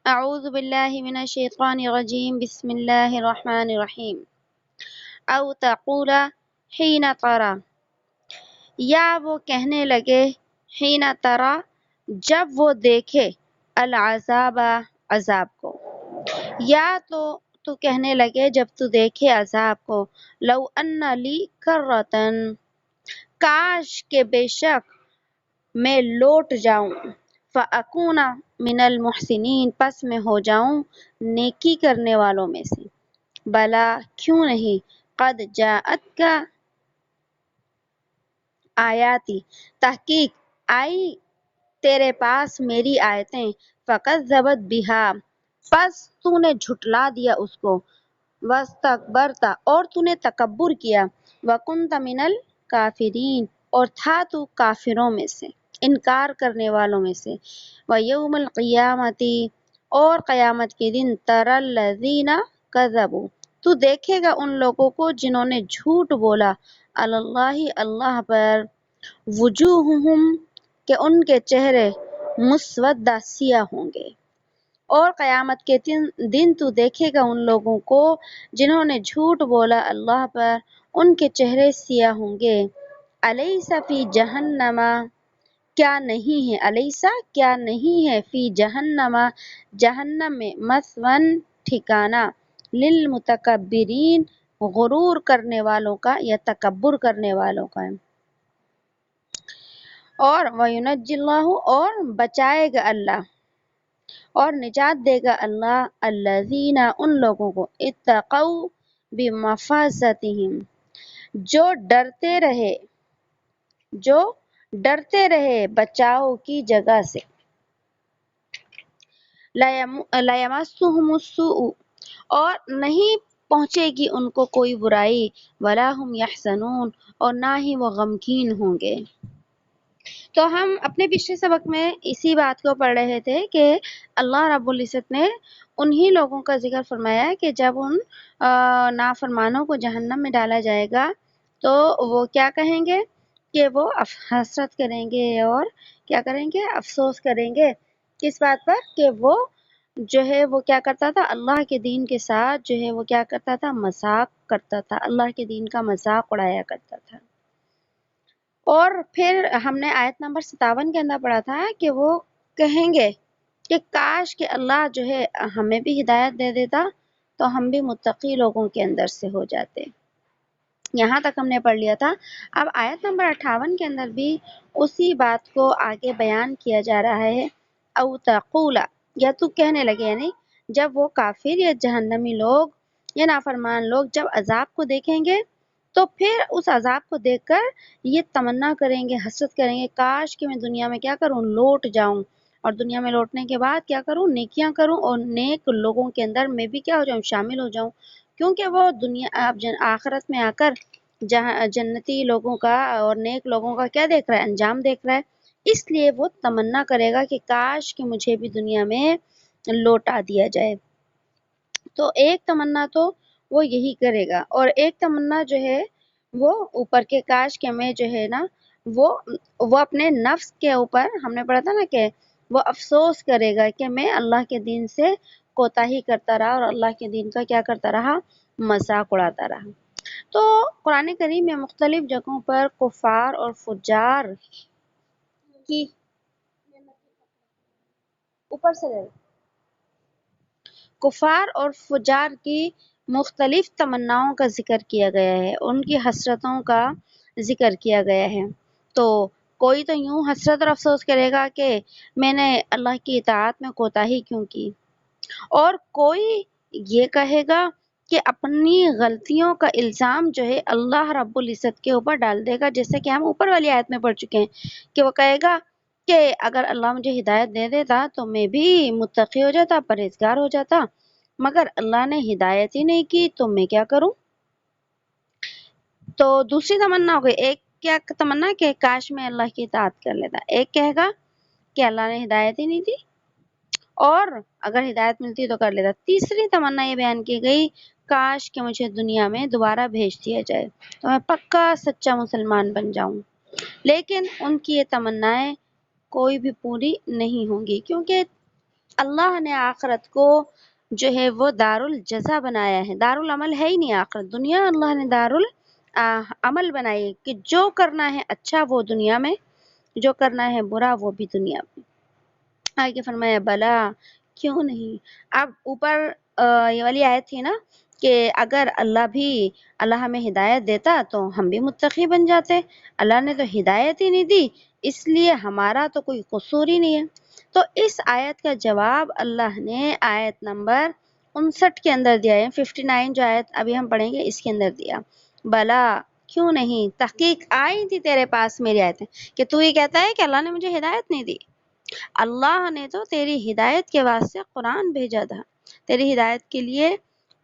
اعوذ باللہ من الشیطان الرجیم بسم اللہ الرحمن الرحیم او تقول حین ترى، یا وہ کہنے لگے حین ترى جب وہ دیکھے العذاب عذاب کو، یا تو کہنے لگے جب تو دیکھے عذاب کو لو ان لی کرۃ، کاش کہ بے شک میں لوٹ جاؤں، فاکون من المحسنین پس میں ہو جاؤں نیکی کرنے والوں میں سے، بلا کیوں نہیں، قد جاءتک آیاتی تحقیق آئی تیرے پاس میری آیتیں، فکذبت بہا پس تو نے جھٹلا دیا اس کو، واستکبرت اور تو نے تکبر کیا، وکنت من الکافرین اور تھا تو کافروں میں سے، انکار کرنے والوں میں سے، ویوم القیامت اور قیامت کے دن تری الذین کذبوا تو دیکھے گا ان لوگوں کو جنہوں نے جھوٹ بولا، اللہ اللہ پر، وجوہہم کہ ان کے چہرے مسودہ سیاہ ہوں گے، اور قیامت کے دن تو دیکھے گا ان لوگوں کو جنہوں نے جھوٹ بولا اللہ پر، ان کے چہرے سیاہ ہوں گے، الیس فی جہنم کیا نہیں ہے، الیسا کیا نہیں ہے، فی جہنم جہنم میں، مثون ٹھکانہ، للمتکبرین غرور کرنے والوں کا یا تکبر کرنے والوں کا، اور وینجی اللہ اور بچائے گا اللہ اور نجات دے گا اللہ الذین ان لوگوں کو اتقوا بمفازتہم جو ڈرتے رہے بچاؤ کی جگہ سے، لیمسہم السوء اور نہیں پہنچے گی ان کو کوئی برائی، ولا ہم یحزنون اور نہ ہی وہ غمگین ہوں گے۔ تو ہم اپنے پچھلے سبق میں اسی بات کو پڑھ رہے تھے کہ اللہ رب العزت نے انہی لوگوں کا ذکر فرمایا کہ جب ان نافرمانوں کو جہنم میں ڈالا جائے گا تو وہ کیا کہیں گے کہ وہ حسرت کریں گے اور کیا کریں گے، افسوس کریں گے، کس بات پر کہ وہ جو ہے وہ کیا کرتا تھا، اللہ کے دین کے ساتھ جو ہے وہ کیا کرتا تھا، مذاق کرتا تھا، اللہ کے دین کا مذاق اڑایا کرتا تھا۔ اور پھر ہم نے آیت نمبر 57 کے اندر پڑھا تھا کہ وہ کہیں گے کہ کاش کہ اللہ جو ہے ہمیں بھی ہدایت دے دیتا تو ہم بھی متقی لوگوں کے اندر سے ہو جاتے۔ یہاں تک ہم نے پڑھ لیا تھا۔ اب آیت نمبر 58 کے اندر بھی اسی بات کو آگے بیان کیا جا رہا ہے، او تقولا یا تو کہنے لگے، یعنی جب وہ کافر یا جہنمی لوگ یا نافرمان لوگ جب عذاب کو دیکھیں گے تو پھر اس عذاب کو دیکھ کر یہ تمنا کریں گے، حسرت کریں گے، کاش کہ میں دنیا میں کیا کروں، لوٹ جاؤں، اور دنیا میں لوٹنے کے بعد کیا کروں، نیکیاں کروں، اور نیک لوگوں کے اندر میں بھی کیا ہو جاؤں، شامل ہو جاؤں، کیونکہ وہ دنیا آخرت میں آ کر جہاں جنتی لوگوں کا اور نیک لوگوں کا کیا دیکھ رہا ہے، انجام دیکھ رہا ہے، اس لیے وہ تمنا کرے گا کہ کاش کہ مجھے بھی دنیا میں لوٹا دیا جائے۔ تو ایک تمنا تو وہ یہی کرے گا، اور ایک تمنا جو ہے وہ اوپر کے کاش کہ میں جو ہے نا وہ اپنے نفس کے اوپر، ہم نے پڑھا تھا نا کہ وہ افسوس کرے گا کہ میں اللہ کے دین سے کوتاہی کرتا رہا اور اللہ کے دین کا کیا کرتا رہا، مذاق اڑاتا رہا۔ تو قرآن کریم میں مختلف جگہوں پر کفار اور فجار کی اوپر سے کفار اور فجار کی مختلف تمناؤں کا ذکر کیا گیا ہے، ان کی حسرتوں کا ذکر کیا گیا ہے۔ تو کوئی تو یوں حسرت اور افسوس کرے گا کہ میں نے اللہ کی اطاعت میں کوتاہی کیوں کی، اور کوئی یہ کہے گا کہ اپنی غلطیوں کا الزام جو ہے اللہ رب العزت کے اوپر ڈال دے گا، جیسے کہ ہم اوپر والی آیت میں پڑھ چکے ہیں کہ وہ کہے گا کہ اگر اللہ مجھے ہدایت دے دیتا تو میں بھی متقی ہو جاتا، پرہیزگار ہو جاتا، مگر اللہ نے ہدایت ہی نہیں کی تو میں کیا کروں۔ تو دوسری تمنا ہو گئی، ایک کیا تمنا کہ کاش میں اللہ کی اطاعت کر لیتا، ایک کہے گا کہ اللہ نے ہدایت ہی نہیں دی اور اگر ہدایت ملتی تو کر لیتا۔ تیسری تمنا یہ بیان کی گئی، کاش کہ مجھے دنیا میں دوبارہ بھیج دیا جائے تو میں پکا سچا مسلمان بن جاؤں، لیکن ان کی یہ تمنائیں کوئی بھی پوری نہیں ہوں گی، کیونکہ اللہ نے آخرت کو جو ہے وہ دارالجزا بنایا ہے، دارالعمل ہے ہی نہیں آخرت، دنیا اللہ نے دارالعمل بنائی ہے کہ جو کرنا ہے اچھا وہ دنیا میں، جو کرنا ہے برا وہ بھی دنیا میں۔ آگے فرمایا بلا، کیوں نہیں۔ اب اوپر یہ والی آیت تھی نا کہ اگر اللہ ہمیں ہدایت دیتا تو ہم بھی متقی بن جاتے، اللہ نے تو ہدایت ہی نہیں دی، اس لیے ہمارا تو کوئی قصور ہی نہیں ہے۔ تو اس آیت کا جواب اللہ نے آیت نمبر 59 کے اندر دیا ہے، 59 جو آیت ابھی ہم پڑھیں گے اس کے اندر دیا، بلا کیوں نہیں، تحقیق آئی تھی تیرے پاس میری آیتیں، کہ تو یہ کہتا ہے کہ اللہ نے مجھے ہدایت نہیں دی۔ اللہ نے تو تیری ہدایت کے واسطے قرآن بھیجا تھا، تیری ہدایت کے لیے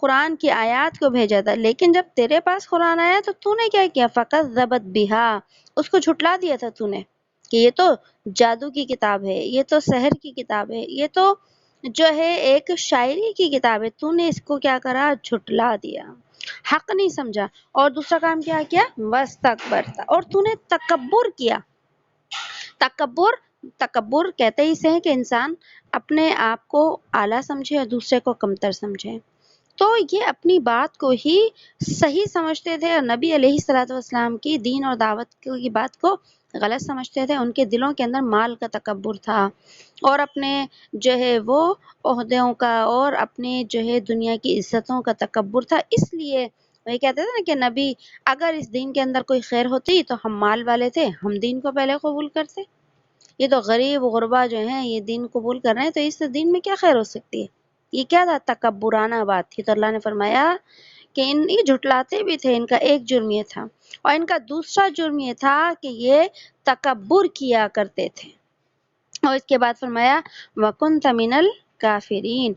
قرآن کی آیات کو بھیجا تھا، لیکن جب تیرے پاس قرآن آیا تو نے کیا کیا، فَكَذَّبَتْ بِهَا، اس کو جھٹلا دیا تھا تو نے، کہ یہ تو جادو کی کتاب ہے، یہ تو سحر کی کتاب ہے، یہ تو جو ہے ایک شاعری کی کتاب ہے، تو نے اس کو کیا کرا، جھٹلا دیا، حق نہیں سمجھا۔ اور دوسرا کام کیا کیا، وَاسْتَكْبَرْتَ، اور تو نے تکبر کیا۔ تکبر کہتے ہی سے ہیں کہ انسان اپنے آپ کو اعلیٰ سمجھے اور دوسرے کو کمتر سمجھے، تو یہ اپنی بات کو ہی صحیح سمجھتے تھے، اور نبی علیہ الصلوۃ والسلام کی دین اور دعوت کی بات کو غلط سمجھتے تھے، ان کے دلوں کے اندر مال کا تکبر تھا، اور اپنے جو ہے وہ عہدوں کا اور اپنے جو ہے دنیا کی عزتوں کا تکبر تھا، اس لیے وہی کہتے تھے نا کہ نبی اگر اس دین کے اندر کوئی خیر ہوتی تو ہم مال والے تھے، ہم دین کو پہلے قبول کرتے، یہ تو غریب غربا جو ہیں یہ دین قبول کر رہے ہیں، تو اس دین میں کیا خیر ہو سکتی ہے، یہ کیا تھا، تکبرانہ بات تھی۔ تو اللہ نے فرمایا کہ یہ جھٹلاتے بھی تھے، ان کا ایک جرم یہ تھا، اور ان کا دوسرا جرم یہ تھا کہ یہ تکبر کیا کرتے تھے، اور اس کے بعد فرمایا وَكُنْتَ مِنَ الْكَافِرِينَ،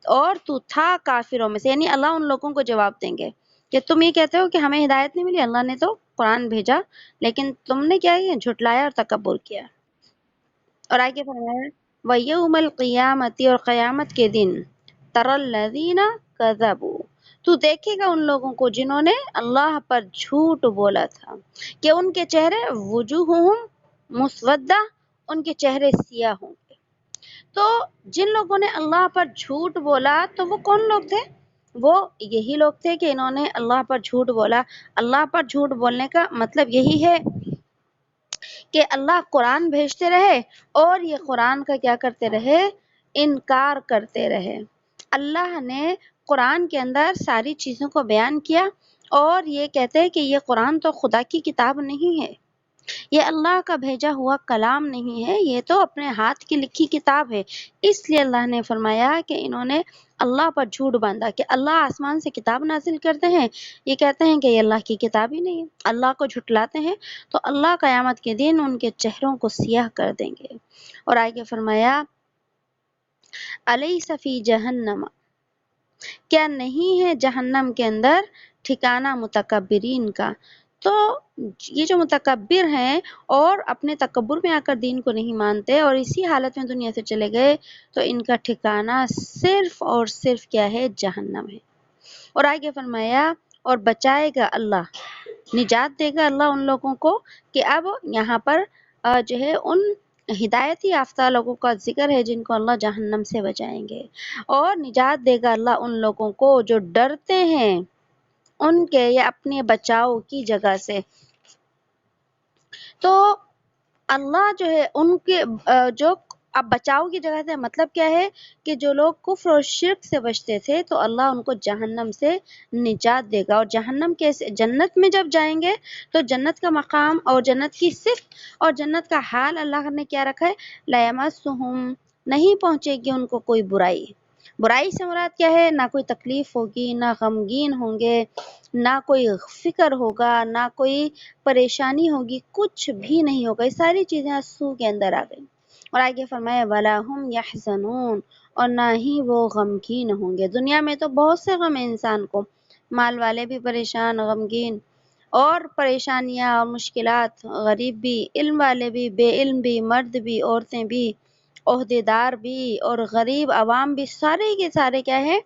اور تو تھا کافروں میں سے، یعنی اللہ ان لوگوں کو جواب دیں گے کہ تم یہ کہتے ہو کہ ہمیں ہدایت نہیں ملی، اللہ نے تو قرآن بھیجا، لیکن تم نے کیا کیا، جھٹلایا اور تکبر کیا۔ اور آگے فرمایا وَيَوْمَ الْقِيَامَةِ، اور قیامت کے دن، تَرَى الَّذِينَ كَذَبُوا، تو دیکھے گا ان لوگوں کو جنہوں نے اللہ پر جھوٹ بولا تھا، کہ ان کے چہرے وجوہہم مسودہ، ان کے چہرے سیاہ ہوں گے۔ تو جن لوگوں نے اللہ پر جھوٹ بولا تو وہ کون لوگ تھے، وہ یہی لوگ تھے کہ انہوں نے اللہ پر جھوٹ بولا۔ اللہ پر جھوٹ بولنے کا مطلب یہی ہے کہ اللہ قرآن بھیجتے رہے اور یہ قرآن کا کیا کرتے رہے، انکار کرتے رہے۔ اللہ نے قرآن کے اندر ساری چیزوں کو بیان کیا، اور یہ کہتے ہیں کہ یہ قرآن تو خدا کی کتاب نہیں ہے، یہ اللہ کا بھیجا ہوا کلام نہیں ہے، یہ تو اپنے ہاتھ کی لکھی کتاب ہے۔ اس لیے اللہ نے فرمایا کہ انہوں نے اللہ پر جھوٹ باندھا کہ اللہ آسمان سے کتاب نازل کرتے ہیں، یہ کہتے ہیں کہ یہ اللہ کی کتاب ہی نہیں ہے، اللہ کو جھٹلاتے ہیں، تو اللہ قیامت کے دن ان کے چہروں کو سیاہ کر دیں گے۔ اور آگے فرمایا الیس فی جہنم، کیا نہیں ہے جہنم کے اندر ٹھکانہ متکبرین کا، تو یہ جو متکبر ہیں اور اپنے تکبر میں آ کر دین کو نہیں مانتے اور اسی حالت میں دنیا سے چلے گئے، تو ان کا ٹھکانہ صرف اور صرف کیا ہے، جہنم ہے۔ اور آگے فرمایا اور بچائے گا اللہ، نجات دے گا اللہ ان لوگوں کو، کہ اب یہاں پر جو ہے ان ہدایتی یافتہ لوگوں کا ذکر ہے جن کو اللہ جہنم سے بچائیں گے، اور نجات دے گا اللہ ان لوگوں کو جو ڈرتے ہیں ان کے یا اپنے بچاؤ کی جگہ سے۔ تو اللہ جو ہے ان کے جو اب بچاؤ کی جگہ سے مطلب کیا ہے کہ جو لوگ کفر اور شرک سے بچتے تھے تو اللہ ان کو جہنم سے نجات دے گا، اور جہنم کے جنت میں جب جائیں گے تو جنت کا مقام اور جنت کی صفت اور جنت کا حال اللہ نے کیا رکھا ہے، لا یمسہم، نہیں پہنچے گی ان کو کوئی برائی۔ برائی سے مراد کیا ہے، نہ کوئی تکلیف ہوگی، نہ غمگین ہوں گے، نہ کوئی فکر ہوگا، نہ کوئی پریشانی ہوگی، کچھ بھی نہیں ہوگا، یہ ساری چیزیں سو کے اندر آ گئی۔ اور آگے فرمایا وَلَا هُمْ يَحْزَنُونَ، اور نہ ہی وہ غمگین ہوں گے۔ دنیا میں تو بہت سے غم ہیں انسان کو، مال والے بھی پریشان، غمگین، اور پریشانیاں اور مشکلات، غریب بھی، علم والے بھی، بے علم بھی، مرد بھی، عورتیں بھی، عہدے دار بھی، اور غریب عوام بھی، سارے کے سارے کیا ہے،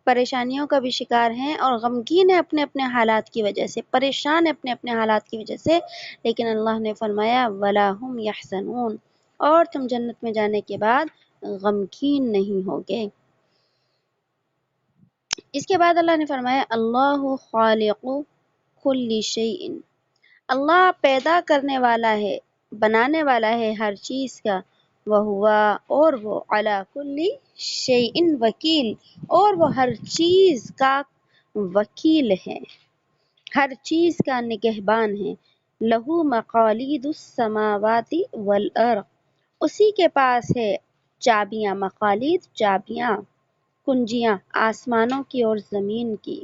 پریشانیوں کا بھی شکار ہیں اور غمگین ہیں اپنے اپنے حالات کی وجہ سے، پریشان ہیں اپنے اپنے حالات کی وجہ سے، لیکن اللہ نے فرمایا وَلَا هُمْ يَحْزَنُونَ، اور تم جنت میں جانے کے بعد غمگین نہیں ہوگے۔ اس کے بعد اللہ نے فرمایا اللہ خالق کل شیء، اللہ پیدا کرنے والا ہے، بنانے والا ہے ہر چیز کا، اور وہ علی کل شیء وکیل، اور وہ ہر چیز کا وکیل ہے، ہر چیز کا نگہبان ہے۔ لہو مقالید السماوات والارض، اسی کے پاس ہے چابیاں، مقالید چابیاں، کنجیاں آسمانوں کی اور زمین کی۔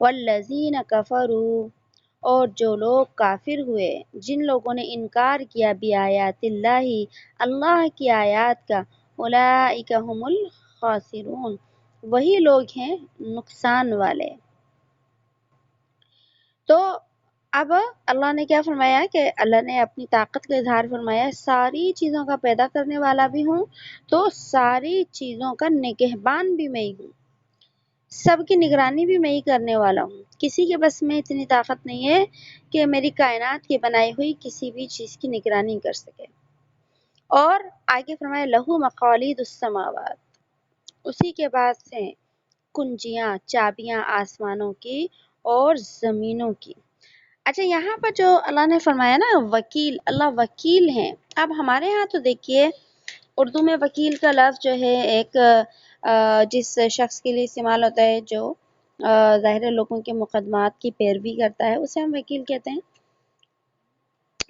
والذین کفروا، اور جو لوگ کافر ہوئے، جن لوگوں نے انکار کیا بآیات اللہ، اللہ کی آیات کا، اولئک هم الخاسرون، وہی لوگ ہیں نقصان والے۔ تو اب اللہ نے کیا فرمایا کہ اللہ نے اپنی طاقت کا اظہار فرمایا، ساری چیزوں کا پیدا کرنے والا بھی ہوں، تو ساری چیزوں کا نگہبان بھی میں ہی ہوں، سب کی نگرانی بھی میں ہی کرنے والا ہوں۔ کسی کے بس میں اتنی طاقت نہیں ہے کہ میری کائنات کی بنائی ہوئی کسی بھی چیز کی نگرانی کر سکے۔ اور آگے فرمایا لہو مقالید السماوات، اسی کے بعد سے کنجیاں، چابیاں آسمانوں کی اور زمینوں کی۔ اچھا، یہاں پر جو اللہ نے فرمایا نا وکیل، اللہ وکیل ہیں۔ اب ہمارے ہاں تو دیکھیے اردو میں وکیل کا لفظ جو ہے ایک جس شخص کے لیے استعمال ہوتا ہے جو ظاہر لوگوں کے مقدمات کی پیروی کرتا ہے، اسے ہم وکیل کہتے ہیں،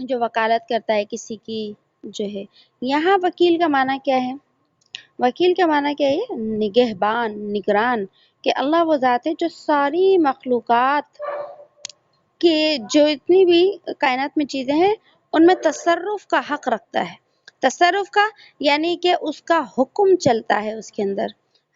جو وکالت کرتا ہے کسی کی جو ہے۔ یہاں وکیل کا معنی کیا ہے؟ وکیل کا معنی کیا ہے؟ نگہبان، نگران، کہ اللہ وہ ذات ہے جو ساری مخلوقات کے جو اتنی بھی کائنات میں چیزیں ہیں ان میں تصرف کا حق رکھتا ہے۔ تصرف کا یعنی کہ اس کا حکم چلتا ہے اس کے اندر،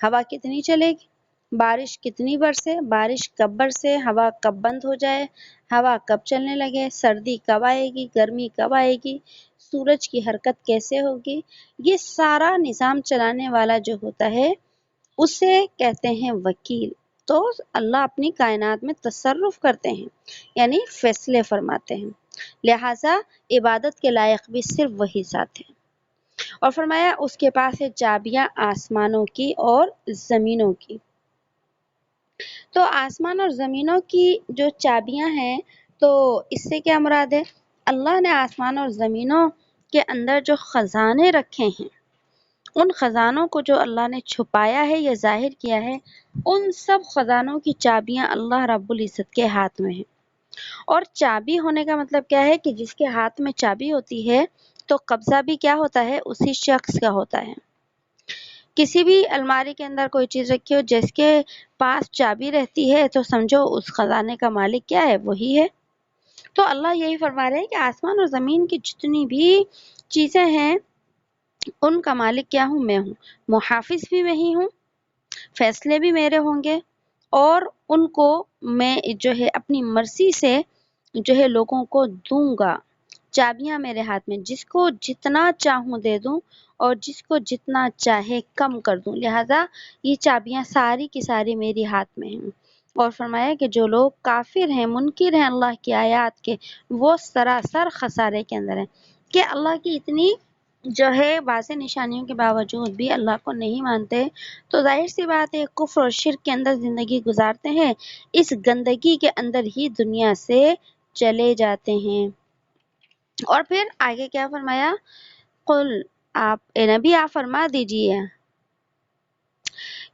ہوا کتنی چلے گی، بارش کتنی برسے، بارش کب برسے، ہوا کب بند ہو جائے، ہوا کب چلنے لگے، سردی کب آئے گی، گرمی کب آئے گی، سورج کی حرکت کیسے ہوگی، یہ سارا نظام چلانے والا جو ہوتا ہے اسے کہتے ہیں وکیل۔ تو اللہ اپنی کائنات میں تصرف کرتے ہیں، یعنی فیصلے فرماتے ہیں، لہٰذا عبادت کے لائق بھی صرف وہی ذات ہے۔ اور فرمایا اس کے پاس ہے چابیاں آسمانوں کی اور زمینوں کی۔ تو آسمان اور زمینوں کی جو چابیاں ہیں، تو اس سے کیا مراد ہے؟ اللہ نے آسمان اور زمینوں کے اندر جو خزانے رکھے ہیں، ان خزانوں کو جو اللہ نے چھپایا ہے یا ظاہر کیا ہے، ان سب خزانوں کی چابیاں اللہ رب العزت کے ہاتھ میں ہیں۔ اور چابی ہونے کا مطلب کیا ہے کہ جس کے ہاتھ میں چابی ہوتی ہے تو قبضہ بھی کیا ہوتا ہے؟ اسی شخص کا ہوتا ہے۔ کسی بھی الماری کے اندر کوئی چیز رکھی ہو، جس کے پاس چابی رہتی ہے تو سمجھو اس خزانے کا مالک کیا ہے؟ وہی ہے۔ تو اللہ یہی فرما رہے ہیں کہ آسمان اور زمین کی جتنی بھی چیزیں ہیں ان کا مالک کیا ہوں؟ میں ہوں، محافظ بھی میں ہی ہوں، فیصلے بھی میرے ہوں گے، اور ان کو میں جو ہے اپنی مرضی سے جو ہے لوگوں کو دوں گا۔ چابیاں میرے ہاتھ میں، جس کو جتنا چاہوں دے دوں اور جس کو جتنا چاہے کم کر دوں، لہذا یہ چابیاں ساری کی ساری میری ہاتھ میں ہیں۔ اور فرمایا کہ جو لوگ کافر ہیں، منکر ہیں اللہ کی آیات کے، وہ سراسر خسارے کے اندر ہیں، کہ اللہ کی اتنی جو ہے واضح نشانیوں کے باوجود بھی اللہ کو نہیں مانتے، تو ظاہر سی بات ہے کفر اور شرک کے اندر زندگی گزارتے ہیں، اس گندگی کے اندر ہی دنیا سے چلے جاتے ہیں۔ اور پھر آگے کیا فرمایا؟ قل، آپ اے نبی آپ فرما دیجئے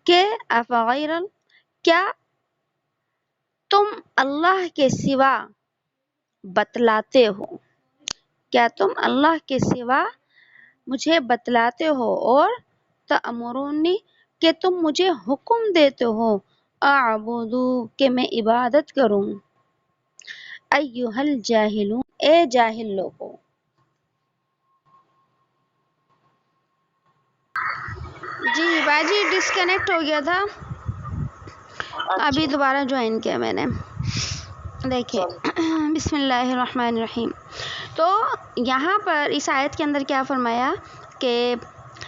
کہ افغیر، کیا تم اللہ کے سوا بتلاتے ہو، کیا تم اللہ کے سوا مجھے بتلاتے ہو، اور تأمرونی، کہ تم مجھے حکم دیتے ہو، اعبدو، کہ میں عبادت کروں، ایھا الجاہلون، اے جاہل لوگو۔ جی باجی ڈسکنیکٹ ہو گیا تھا، ابھی دوبارہ جوائن کیا میں نے۔ دیکھیں بسم اللہ الرحمن الرحیم۔ تو یہاں پر اس آیت کے اندر کیا فرمایا کہ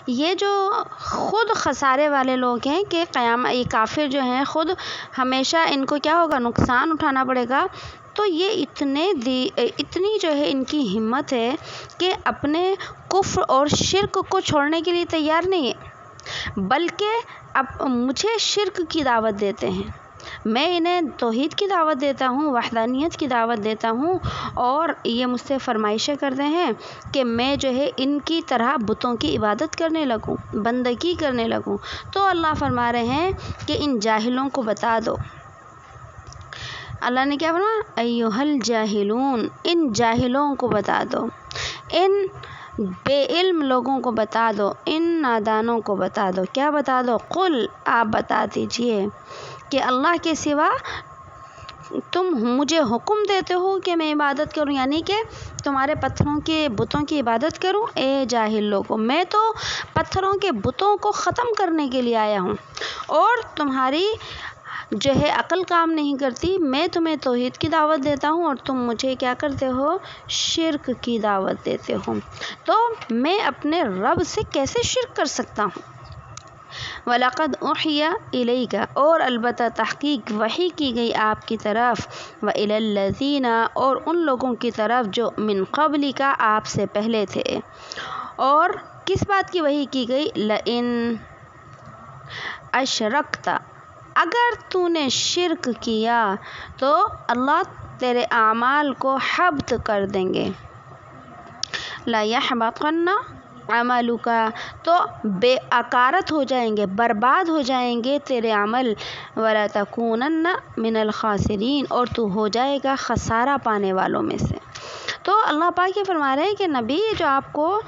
یہ جو خود خسارے والے لوگ ہیں کہ یہ کافر جو ہیں خود ہمیشہ ان کو کیا ہوگا؟ نقصان اٹھانا پڑے گا، تو یہ اتنی جو ہے ان کی ہمت ہے کہ اپنے کفر اور شرک کو چھوڑنے کے لیے تیار نہیں ہے، بلکہ اب مجھے شرک کی دعوت دیتے ہیں، میں انہیں توحید کی دعوت دیتا ہوں، وحدانیت کی دعوت دیتا ہوں، اور یہ مجھ سے فرمائشیں کرتے ہیں کہ میں جو ہے ان کی طرح بتوں کی عبادت کرنے لگوں، بندگی کرنے لگوں۔ تو اللہ فرما رہے ہیں کہ ان جاہلوں کو بتا دو، اللہ نے کیا فرمایا، ایھا الجاہلون، ان جاہلوں کو بتا دو، ان بے علم لوگوں کو بتا دو، ان نادانوں کو بتا دو، کیا بتا دو، قل، آپ بتا دیجئے کہ اللہ کے سوا تم مجھے حکم دیتے ہو کہ میں عبادت کروں، یعنی کہ تمہارے پتھروں کے بتوں کی عبادت کروں۔ اے جاہل لوگوں، میں تو پتھروں کے بتوں کو ختم کرنے کے لیے آیا ہوں، اور تمہاری جو ہے عقل کام نہیں کرتی۔ میں تمہیں توحید کی دعوت دیتا ہوں اور تم مجھے کیا کرتے ہو، شرک کی دعوت دیتے ہو، تو میں اپنے رب سے کیسے شرک کر سکتا ہوں۔ وَلَقَدْ أُوحِيَ إِلَيْكَ، اور البتہ تحقیق وحی کی گئی آپ کی طرف، وَإِلَى الَّذِينَ، اور ان لوگوں کی طرف جو من قبلک، آپ سے پہلے تھے۔ اور کس بات کی وحی کی گئی، لَإِنْ أَشْرَكْتَ، اگر تو نے شرک کیا تو اللہ تیرے اعمال کو حبط کر دیں گے، لَيَحْبَطَنَّ عَمَلُكَ، تو بے اکارت ہو جائیں گے، برباد ہو جائیں گے تیرے عمل، وَلَتَكُونَنَّ مِنَ الْخَاسِرِينَ، اور تو ہو جائے گا خسارہ پانے والوں میں سے۔ تو اللہ پاک یہ فرما رہے ہیں کہ نبی جو آپ کو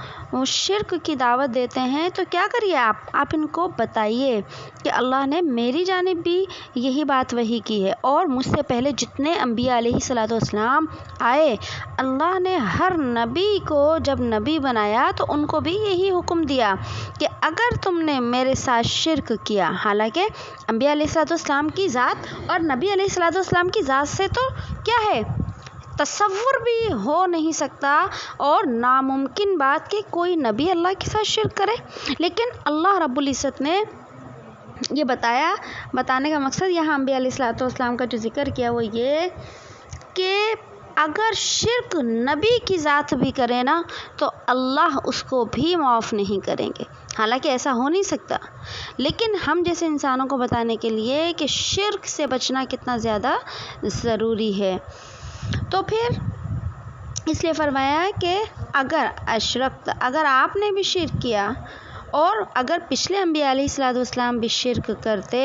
شرک کی دعوت دیتے ہیں تو کیا کریے، آپ ان کو بتائیے کہ اللہ نے میری جانب بھی یہی بات وحی کی ہے، اور مجھ سے پہلے جتنے انبیاء علیہ الصلوۃ والسلام آئے، اللہ نے ہر نبی کو جب نبی بنایا تو ان کو بھی یہی حکم دیا کہ اگر تم نے میرے ساتھ شرک کیا، حالانکہ انبیاء علیہ الصلوۃ والسلام کی ذات اور نبی علیہ الصلوۃ والسلام کی ذات سے تو کیا ہے، تصور بھی ہو نہیں سکتا اور ناممکن بات کہ کوئی نبی اللہ کے ساتھ شرک کرے، لیکن اللہ رب العزت نے یہ بتانے کا مقصد یہاں انبیاء علیہ الصلوۃ والسلام کا جو ذکر کیا وہ یہ کہ اگر شرک نبی کی ذات بھی کرے نا تو اللہ اس کو بھی معاف نہیں کریں گے، حالانکہ ایسا ہو نہیں سکتا، لیکن ہم جیسے انسانوں کو بتانے کے لیے کہ شرک سے بچنا کتنا زیادہ ضروری ہے، تو پھر اس لیے فرمایا کہ اگر اشرکت، اگر آپ نے بھی شرک کیا، اور اگر پچھلے انبیاء علیہ الصلوۃ والسلام بھی شرک کرتے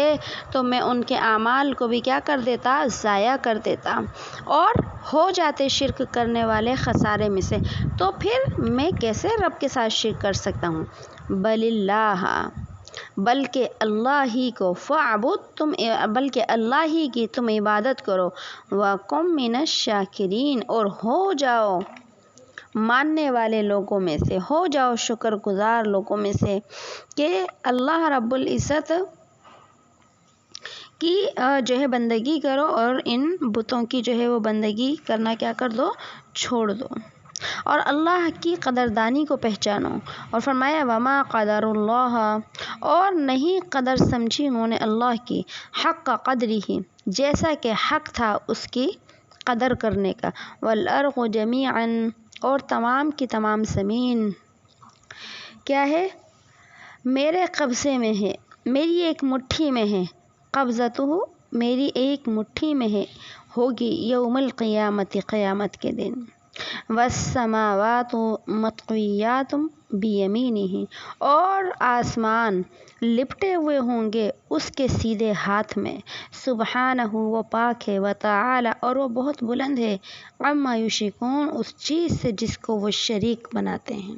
تو میں ان کے اعمال کو بھی کیا کر دیتا، ضائع کر دیتا، اور ہو جاتے شرک کرنے والے خسارے میں سے، تو پھر میں کیسے رب کے ساتھ شرک کر سکتا ہوں۔ بل اللہ، بلکہ اللہ ہی کو، فاعبد، بلکہ اللہ ہی کی تم عبادت کرو، وَکُن مِّنَ الشَّاکِرِینَ، اور ہو جاؤ ماننے والے لوگوں میں سے، ہو جاؤ شکر گزار لوگوں میں سے، کہ اللہ رب العزت کی جو ہے بندگی کرو، اور ان بتوں کی جو ہے وہ بندگی کرنا کیا کر دو، چھوڑ دو، اور اللہ کی قدردانی کو پہچانو۔ اور فرمایا وما قدر اللہ، اور نہیں قدر سمجھی انہوں نے اللہ کی، حق کا قدر ہی، جیسا کہ حق تھا اس کی قدر کرنے کا، والارض جمیعا، اور تمام کی تمام زمین کیا ہے، میرے قبضے میں ہے، میری ایک مٹھی میں ہے، قبضتہ، میری ایک مٹھی میں ہے، ہوگی یوم القیامت، قیامت کے دن، والسماوات مطویات بیمینہ، اور آسمان لپٹے ہوئے ہوں گے اس کے سیدھے ہاتھ میں، سبحانہ، وہ پاک ہے، وتعالی، اور وہ بہت بلند ہے، عما یشرکون، اس چیز سے جس کو وہ شریک بناتے ہیں۔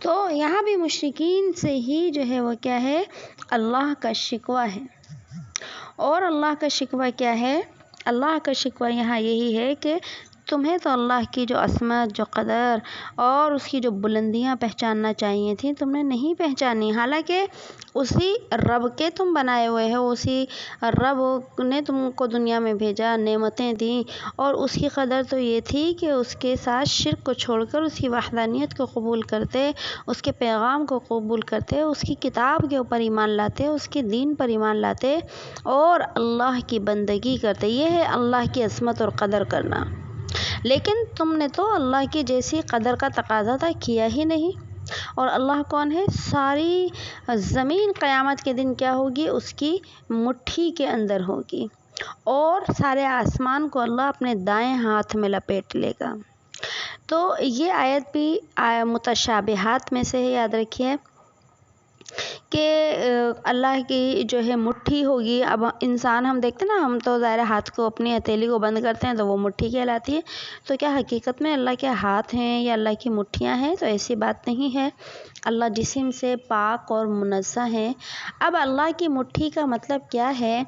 تو یہاں بھی مشرکین سے ہی جو ہے وہ کیا ہے، اللہ کا شکوہ ہے، اور اللہ کا شکوہ کیا ہے، اللہ کا شکوہ یہاں یہی ہے کہ تمہیں تو اللہ کی جو عظمت، جو قدر اور اس کی جو بلندیاں پہچاننا چاہیے تھیں، تم نے نہیں پہچانی، حالانکہ اسی رب کے تم بنائے ہوئے ہو، اسی رب نے تم کو دنیا میں بھیجا، نعمتیں دیں، اور اس کی قدر تو یہ تھی کہ اس کے ساتھ شرک کو چھوڑ کر اس کی وحدانیت کو قبول کرتے، اس کے پیغام کو قبول کرتے، اس کی کتاب کے اوپر ایمان لاتے، اس کے دین پر ایمان لاتے اور اللہ کی بندگی کرتے۔ یہ ہے اللہ کی عظمت اور قدر کرنا۔ لیکن تم نے تو اللہ کی جیسی قدر کا تقاضا تھا کیا ہی نہیں۔ اور اللہ کون ہے؟ ساری زمین قیامت کے دن کیا ہوگی؟ اس کی مٹھی کے اندر ہوگی، اور سارے آسمان کو اللہ اپنے دائیں ہاتھ میں لپیٹ لے گا۔ تو یہ آیت بھی متشابہات میں سے ہے، یاد رکھیے کہ اللہ کی جو ہے مٹھی ہوگی۔ اب انسان ہم دیکھتے ہیں نا، ہم تو ظاہر ہاتھ کو، اپنی ہتھیلی کو بند کرتے ہیں تو وہ مٹھی کہلاتی ہے، تو کیا حقیقت میں اللہ کے ہاتھ ہیں یا اللہ کی مٹھیاں ہیں؟ تو ایسی بات نہیں ہے، اللہ جسم سے پاک اور منزہ ہے۔ اب اللہ کی مٹھی کا مطلب کیا ہے؟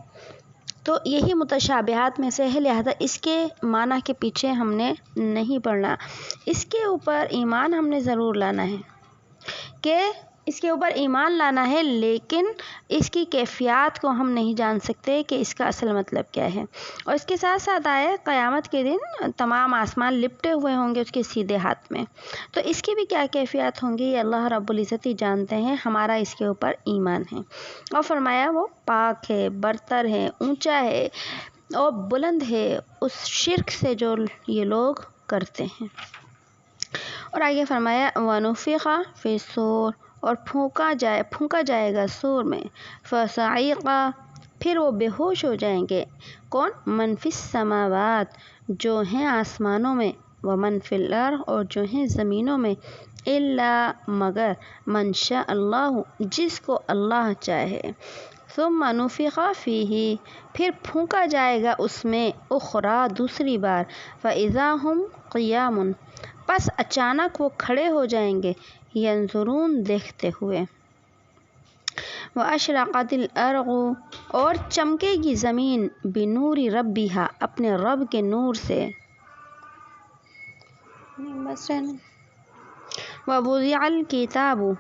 تو یہی متشابہات میں سے ہے، لہذا اس کے معنی کے پیچھے ہم نے نہیں پڑھنا، اس کے اوپر ایمان ہم نے ضرور لانا ہے کہ اس کے اوپر ایمان لانا ہے، لیکن اس کی کیفیات کو ہم نہیں جان سکتے کہ اس کا اصل مطلب کیا ہے۔ اور اس کے ساتھ ساتھ آئے قیامت کے دن تمام آسمان لپٹے ہوئے ہوں گے اس کے سیدھے ہاتھ میں، تو اس کی بھی کیا کیفیات ہوں گی یہ اللہ رب العزت ہی جانتے ہیں، ہمارا اس کے اوپر ایمان ہے۔ اور فرمایا وہ پاک ہے، برتر ہے، اونچا ہے اور بلند ہے اس شرک سے جو یہ لوگ کرتے ہیں۔ اور آگے فرمایا وَنُفِخَ فِي الصُّورِ، اور پھونکا جائے گا سور میں، فَصَعِقَ، پھر وہ بے ہوش ہو جائیں گے۔ کون؟ مَن فِی السَّمَاوَاتِ، جو ہیں آسمانوں میں، وَمَن فِی الْأَرْضِ، اور جو ہیں زمینوں میں، إِلَّا، مگر، مَن شاء اللہ، جس کو اللہ چاہے۔ ثُمَّ نُفِخَ فِیہ، پھر پھونکا جائے گا اس میں، اخری، دوسری بار، فَإِذَا هُمْ قِیَامٌ، پس اچانک وہ کھڑے ہو جائیں گے، ینظرون، دیکھتے ہوئے۔ وَأَشْرَقَتِ الْأَرْضُ، اور چمکے گی زمین، بِنُورِ رَبِّهَا، اپنے رب کے نور سے۔ وَوُضِعَ الْکِتَابُ،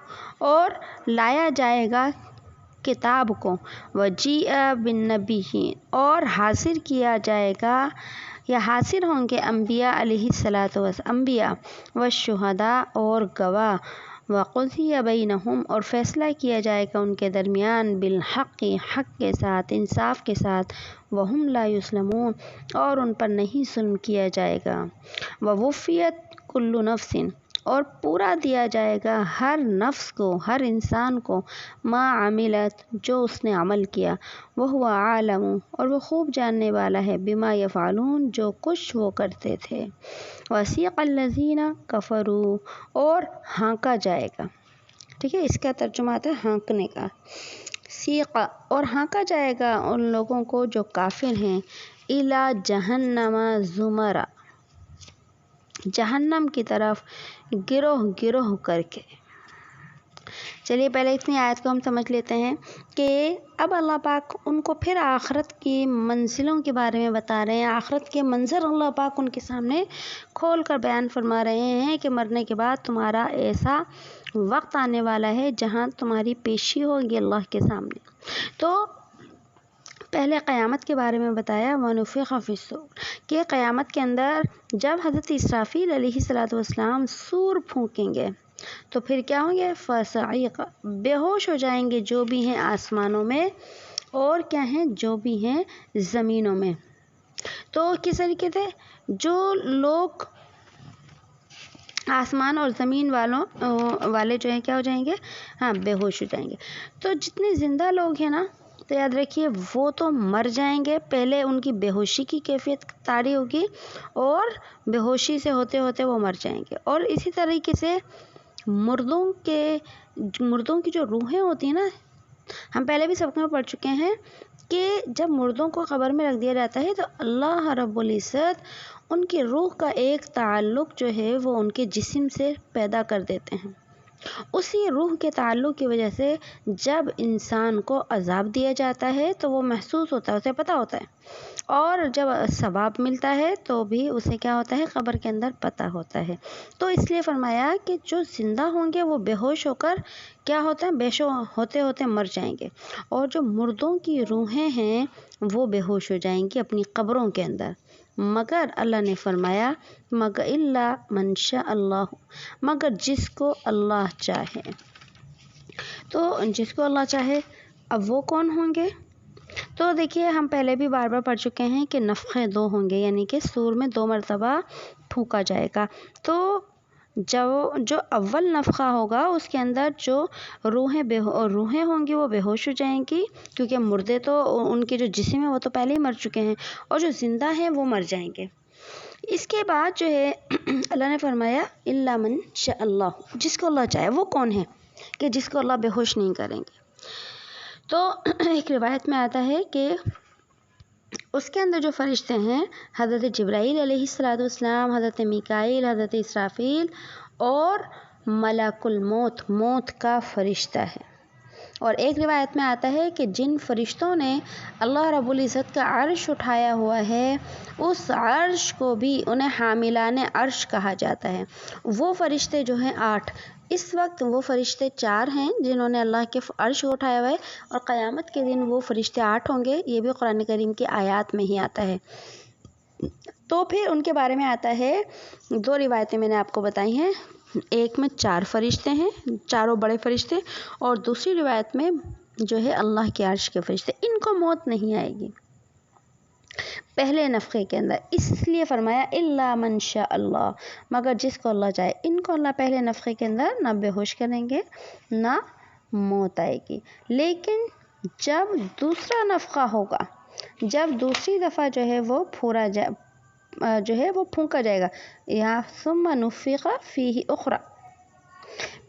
اور لایا جائے گا کتاب کو، وَجِیءَ بِالنَّبِیِّینَ، اور حاضر کیا جائے گا یا حاضر ہوں گے انبیاء علیہ الصلاۃ انبیاء، والشہداء، اور گواہ، وَقُضِیَ بَینَہُم، اور فیصلہ کیا جائے گا ان کے درمیان، بالحق، حق کے ساتھ، انصاف کے ساتھ، وَہُم لا یظلمون، اور ان پر نہیں ظلم کیا جائے گا، وَوُفِّیَتْ کُلُّ نَفْسٍ، اور پورا دیا جائے گا ہر نفس کو، ہر انسان کو، ما عملت، جو اس نے عمل کیا، وَهُوَ عالم، اور وہ خوب جاننے والا ہے، بما یفعلون، جو کچھ وہ کرتے تھے۔ وَسِیقَ الَّذِینَ کَفَرُوا، اور ہانکا جائے گا، ٹھیک ہے، اس کا ترجمہ آتا ہے ہانکنے کا، سیق، اور ہانکا جائے گا ان لوگوں کو جو کافر ہیں، اِلی جہنم زمرا، جہنم کی طرف گروہ گروہ کر کے۔ چلیے پہلے اتنی آیت کو ہم سمجھ لیتے ہیں کہ اب اللہ پاک ان کو پھر آخرت کی منزلوں کے بارے میں بتا رہے ہیں، آخرت کے منظر اللہ پاک ان کے سامنے کھول کر بیان فرما رہے ہیں کہ مرنے کے بعد تمہارا ایسا وقت آنے والا ہے جہاں تمہاری پیشی ہوگی اللہ کے سامنے۔ تو پہلے قیامت کے بارے میں بتایا، وَنُفِخَ فِی الصُّورِ، کہ قیامت کے اندر جب حضرت اسرافیل علیہ الصلاۃ والسلام سور پھونکیں گے تو پھر کیا ہوں گے؟ فَصَعِقَ، بے ہوش ہو جائیں گے جو بھی ہیں آسمانوں میں اور کیا ہیں، جو بھی ہیں زمینوں میں۔ تو کس طریقے سے؟ جو لوگ آسمان اور زمین والے جو ہیں کیا ہو جائیں گے؟ ہاں، بے ہوش ہو جائیں گے۔ تو جتنے زندہ لوگ ہیں نا، تو یاد رکھیے وہ تو مر جائیں گے، پہلے ان کی بے ہوشی کی کیفیت طاری ہوگی اور بے ہوشی سے ہوتے ہوتے وہ مر جائیں گے۔ اور اسی طریقے سے مردوں کی جو روحیں ہوتی ہیں نا، ہم پہلے بھی سبق میں پڑھ چکے ہیں کہ جب مردوں کو قبر میں رکھ دیا جاتا ہے تو اللہ رب العزت ان کی روح کا ایک تعلق جو ہے وہ ان کے جسم سے پیدا کر دیتے ہیں، اسی روح کے تعلق کی وجہ سے جب انسان کو عذاب دیا جاتا ہے تو وہ محسوس ہوتا ہے، اسے پتہ ہوتا ہے، اور جب ثواب ملتا ہے تو بھی اسے کیا ہوتا ہے، قبر کے اندر پتہ ہوتا ہے۔ تو اس لیے فرمایا کہ جو زندہ ہوں گے وہ بے ہوش ہو کر کیا ہوتا ہے، بے ہوش ہوتے ہوتے مر جائیں گے، اور جو مردوں کی روحیں ہیں وہ بے ہوش ہو جائیں گی اپنی قبروں کے اندر، مگر اللہ نے فرمایا مگر اللہ من شاء اللہ، مگر جس کو اللہ چاہے۔ تو جس کو اللہ چاہے، اب وہ کون ہوں گے؟ تو دیکھیے ہم پہلے بھی بار بار پڑھ چکے ہیں کہ نفخے 2 ہوں گے، یعنی کہ سور میں 2 مرتبہ پھونکا جائے گا۔ تو جو اول نفخہ ہوگا اس کے اندر جو روحیں ہوں گی وہ بے ہوش ہو جائیں گی، کیونکہ مردے تو ان کے جو جسم ہے وہ تو پہلے ہی مر چکے ہیں، اور جو زندہ ہیں وہ مر جائیں گے۔ اس کے بعد جو ہے اللہ نے فرمایا الا من شاء اللہ، جس کو اللہ چاہے۔ وہ کون ہے کہ جس کو اللہ بے ہوش نہیں کریں گے؟ تو ایک روایت میں آتا ہے کہ اس کے اندر جو فرشتے ہیں حضرت جبرائیل علیہ السلام، حضرت میکائیل، حضرت اسرافیل اور ملک الموت، موت کا فرشتہ ہے۔ اور ایک روایت میں آتا ہے کہ جن فرشتوں نے اللہ رب العزت کا عرش اٹھایا ہوا ہے اس عرش کو بھی انہیں حاملان عرش کہا جاتا ہے۔ وہ فرشتے جو ہیں 8، اس وقت وہ فرشتے 4 ہیں جنہوں نے اللہ کے عرش کو اٹھایا ہوا ہے، اور قیامت کے دن وہ فرشتے 8 ہوں گے، یہ بھی قرآن کریم کی آیات میں ہی آتا ہے۔ تو پھر ان کے بارے میں آتا ہے، 2 روایتیں میں نے آپ کو بتائی ہیں، ایک میں 4 فرشتے ہیں، چاروں بڑے فرشتے، اور دوسری روایت میں جو ہے اللہ کے عرش کے فرشتے، ان کو موت نہیں آئے گی پہلے نفخے کے اندر، اس لیے فرمایا الا من شاء اللہ، مگر جس کو اللہ چاہے۔ ان کو اللہ پہلے نفخے کے اندر نہ بے ہوش کریں گے نہ موت آئے گی، لیکن جب دوسرا نفخہ ہوگا، جب دوسری دفعہ جو ہے وہ پھونکا جائے گا، یہاں ثم نفخ فیہ اخری،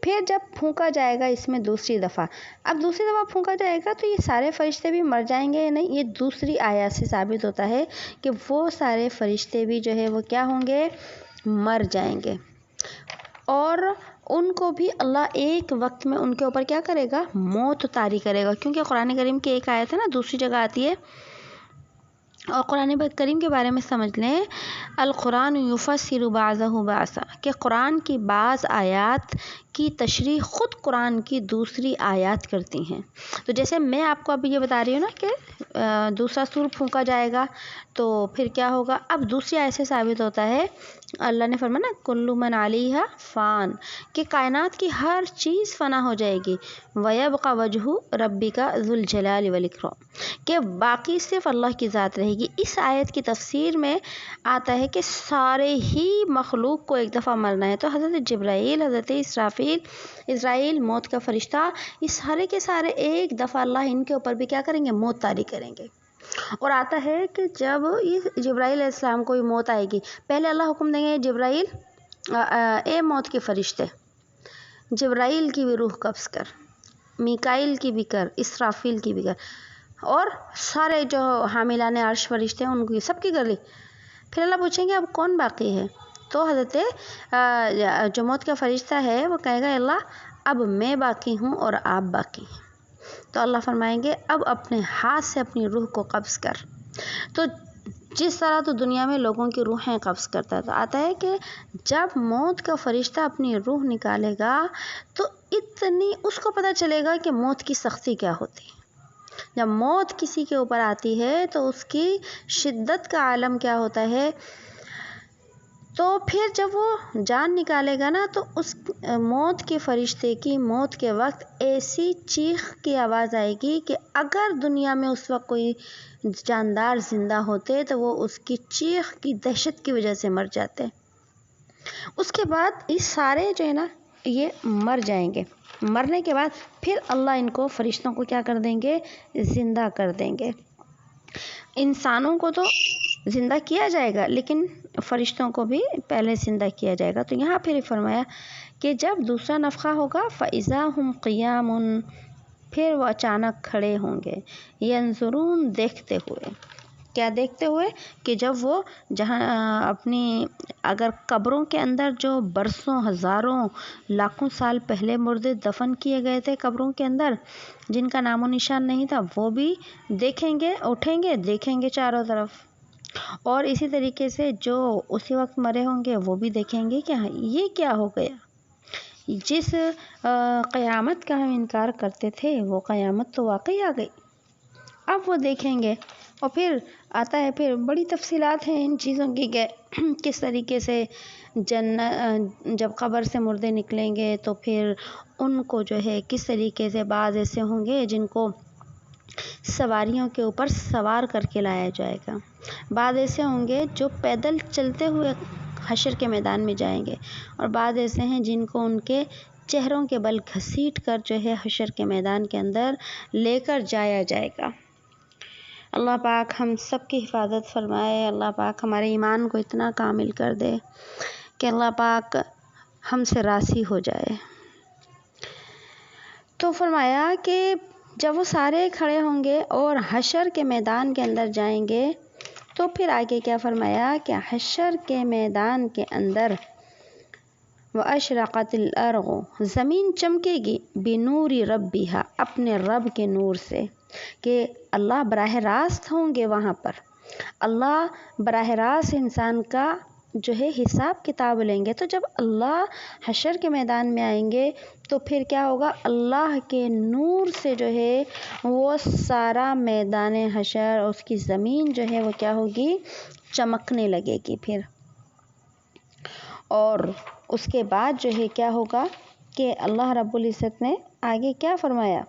پھر جب پھونکا جائے گا اس میں دوسری دفعہ، اب دوسری دفعہ پھونکا جائے گا تو یہ سارے فرشتے بھی مر جائیں گے یا نہیں؟ یہ دوسری آیات سے ثابت ہوتا ہے کہ وہ سارے فرشتے بھی جو ہے وہ کیا ہوں گے، مر جائیں گے، اور ان کو بھی اللہ ایک وقت میں ان کے اوپر کیا کرے گا، موت طاری کرے گا، کیونکہ قرآن کریم کی ایک آیت ہے نا، دوسری جگہ آتی ہے، اور قرآن کریم کے بارے میں سمجھ لیں، القرآن یفسر بعضہ بعضا، کہ قرآن کی بعض آیات کی تشریح خود قرآن کی دوسری آیات کرتی ہیں۔ تو جیسے میں آپ کو ابھی یہ بتا رہی ہوں نا کہ دوسرا سور پھونکا جائے گا تو پھر کیا ہوگا، اب دوسری آیت سے ثابت ہوتا ہے، اللہ نے فرمایا نا کل من علیہا فان، کہ کائنات کی ہر چیز فنا ہو جائے گی، ویبقى وجہ ربک ذو الجلال والاکرام، کہ باقی صرف اللہ کی ذات رہے گی۔ اس آیت کی تفسیر میں آتا ہے کہ سارے ہی مخلوق کو ایک دفعہ مرنا ہے، تو حضرت جبرائیل، حضرت اسرافیل موت کا فرشتہ، یہ سارے کے سارے ایک دفعہ اللہ ان کے اوپر بھی کیا کریں گے، موت طاری کریں گے۔ اور آتا ہے کہ جب جبرائیل علیہ السلام کو موت آئے گی، پہلے اللہ حکم دیں گے جبرائیل اے موت کے فرشتے، جبرائیل کی بھی روح قبض کر، میکائیل کی بھی کر، اسرافیل کی بھی کر، اور سارے جو حاملان عرش فرشتے ہیں ان کی سب کی کر لی۔ پھر اللہ پوچھیں گے اب کون باقی ہے؟ تو حضرت جو موت کا فرشتہ ہے وہ کہے گا اللہ اب میں باقی ہوں اور آپ باقی ہیں۔ تو اللہ فرمائیں گے اب اپنے ہاتھ سے اپنی روح کو قبض کر۔ تو جس طرح تو دنیا میں لوگوں کی روحیں قبض کرتا ہے، تو آتا ہے کہ جب موت کا فرشتہ اپنی روح نکالے گا تو اس کو پتہ چلے گا کہ موت کی سختی کیا ہوتی ہے۔ جب موت کسی کے اوپر آتی ہے تو اس کی شدت کا عالم کیا ہوتا ہے، تو پھر جب وہ جان نکالے گا نا تو اس موت کے فرشتے کی موت کے وقت ایسی چیخ کی آواز آئے گی کہ اگر دنیا میں اس وقت کوئی جاندار زندہ ہوتے تو وہ اس کی چیخ کی دہشت کی وجہ سے مر جاتے۔ اس کے بعد یہ سارے جو ہے نا یہ مر جائیں گے، مرنے کے بعد پھر اللہ ان کو فرشتوں کو کیا کر دیں گے، زندہ کر دیں گے۔ انسانوں کو تو زندہ کیا جائے گا لیکن فرشتوں کو بھی پہلے زندہ کیا جائے گا۔ تو یہاں پھر فرمایا کہ جب دوسرا نفخہ ہوگا فَإِذَا هُمْ قِيَامٌ، پھر وہ اچانک کھڑے ہوں گے، يَنْظُرُونَ، دیکھتے ہوئے، کیا دیکھتے ہوئے کہ جب وہ جہاں اپنی اگر قبروں کے اندر جو برسوں ہزاروں لاکھوں سال پہلے مردے دفن کیے گئے تھے قبروں کے اندر، جن کا نام و نشان نہیں تھا، وہ بھی دیکھیں گے، اٹھیں گے، دیکھیں گے چاروں طرف، اور اسی طریقے سے جو اسی وقت مرے ہوں گے وہ بھی دیکھیں گے کہ یہ کیا ہو گیا، جس قیامت کا ہم انکار کرتے تھے وہ قیامت تو واقعی آ گئی۔ اب وہ دیکھیں گے، اور پھر آتا ہے، پھر بڑی تفصیلات ہیں ان چیزوں کی کہ کس طریقے سے جب قبر سے مردے نکلیں گے تو پھر ان کو جو ہے کس طریقے سے، بعض ایسے ہوں گے جن کو سواریوں کے اوپر سوار کر کے لایا جائے گا، بعض ایسے ہوں گے جو پیدل چلتے ہوئے حشر کے میدان میں جائیں گے، اور بعض ایسے ہیں جن کو ان کے چہروں کے بل گھسیٹ کر جو ہے حشر کے میدان کے اندر لے کر جایا جائے گا۔ اللہ پاک ہم سب کی حفاظت فرمائے، اللہ پاک ہمارے ایمان کو اتنا کامل کر دے کہ اللہ پاک ہم سے راضی ہو جائے۔ تو فرمایا کہ جب وہ سارے کھڑے ہوں گے اور حشر کے میدان کے اندر جائیں گے تو پھر آگے کیا فرمایا کہ حشر کے میدان کے اندر وَأَشْرَقَتِ الْأَرْضُ، زمین چمکے گی، بِنُورِ رَبِّهَا، اپنے رب کے نور سے، کہ اللہ براہ راست ہوں گے وہاں پر، اللہ براہ راست انسان کا جو ہے حساب کتاب لیں گے۔ تو جب اللہ حشر کے میدان میں آئیں گے تو پھر کیا ہوگا، اللہ کے نور سے جو ہے وہ سارا میدان حشر، اس کی زمین جو ہے وہ کیا ہوگی، چمکنے لگے گی پھر۔ اور اس کے بعد جو ہے کیا ہوگا کہ اللہ رب العزت نے آگے کیا فرمایا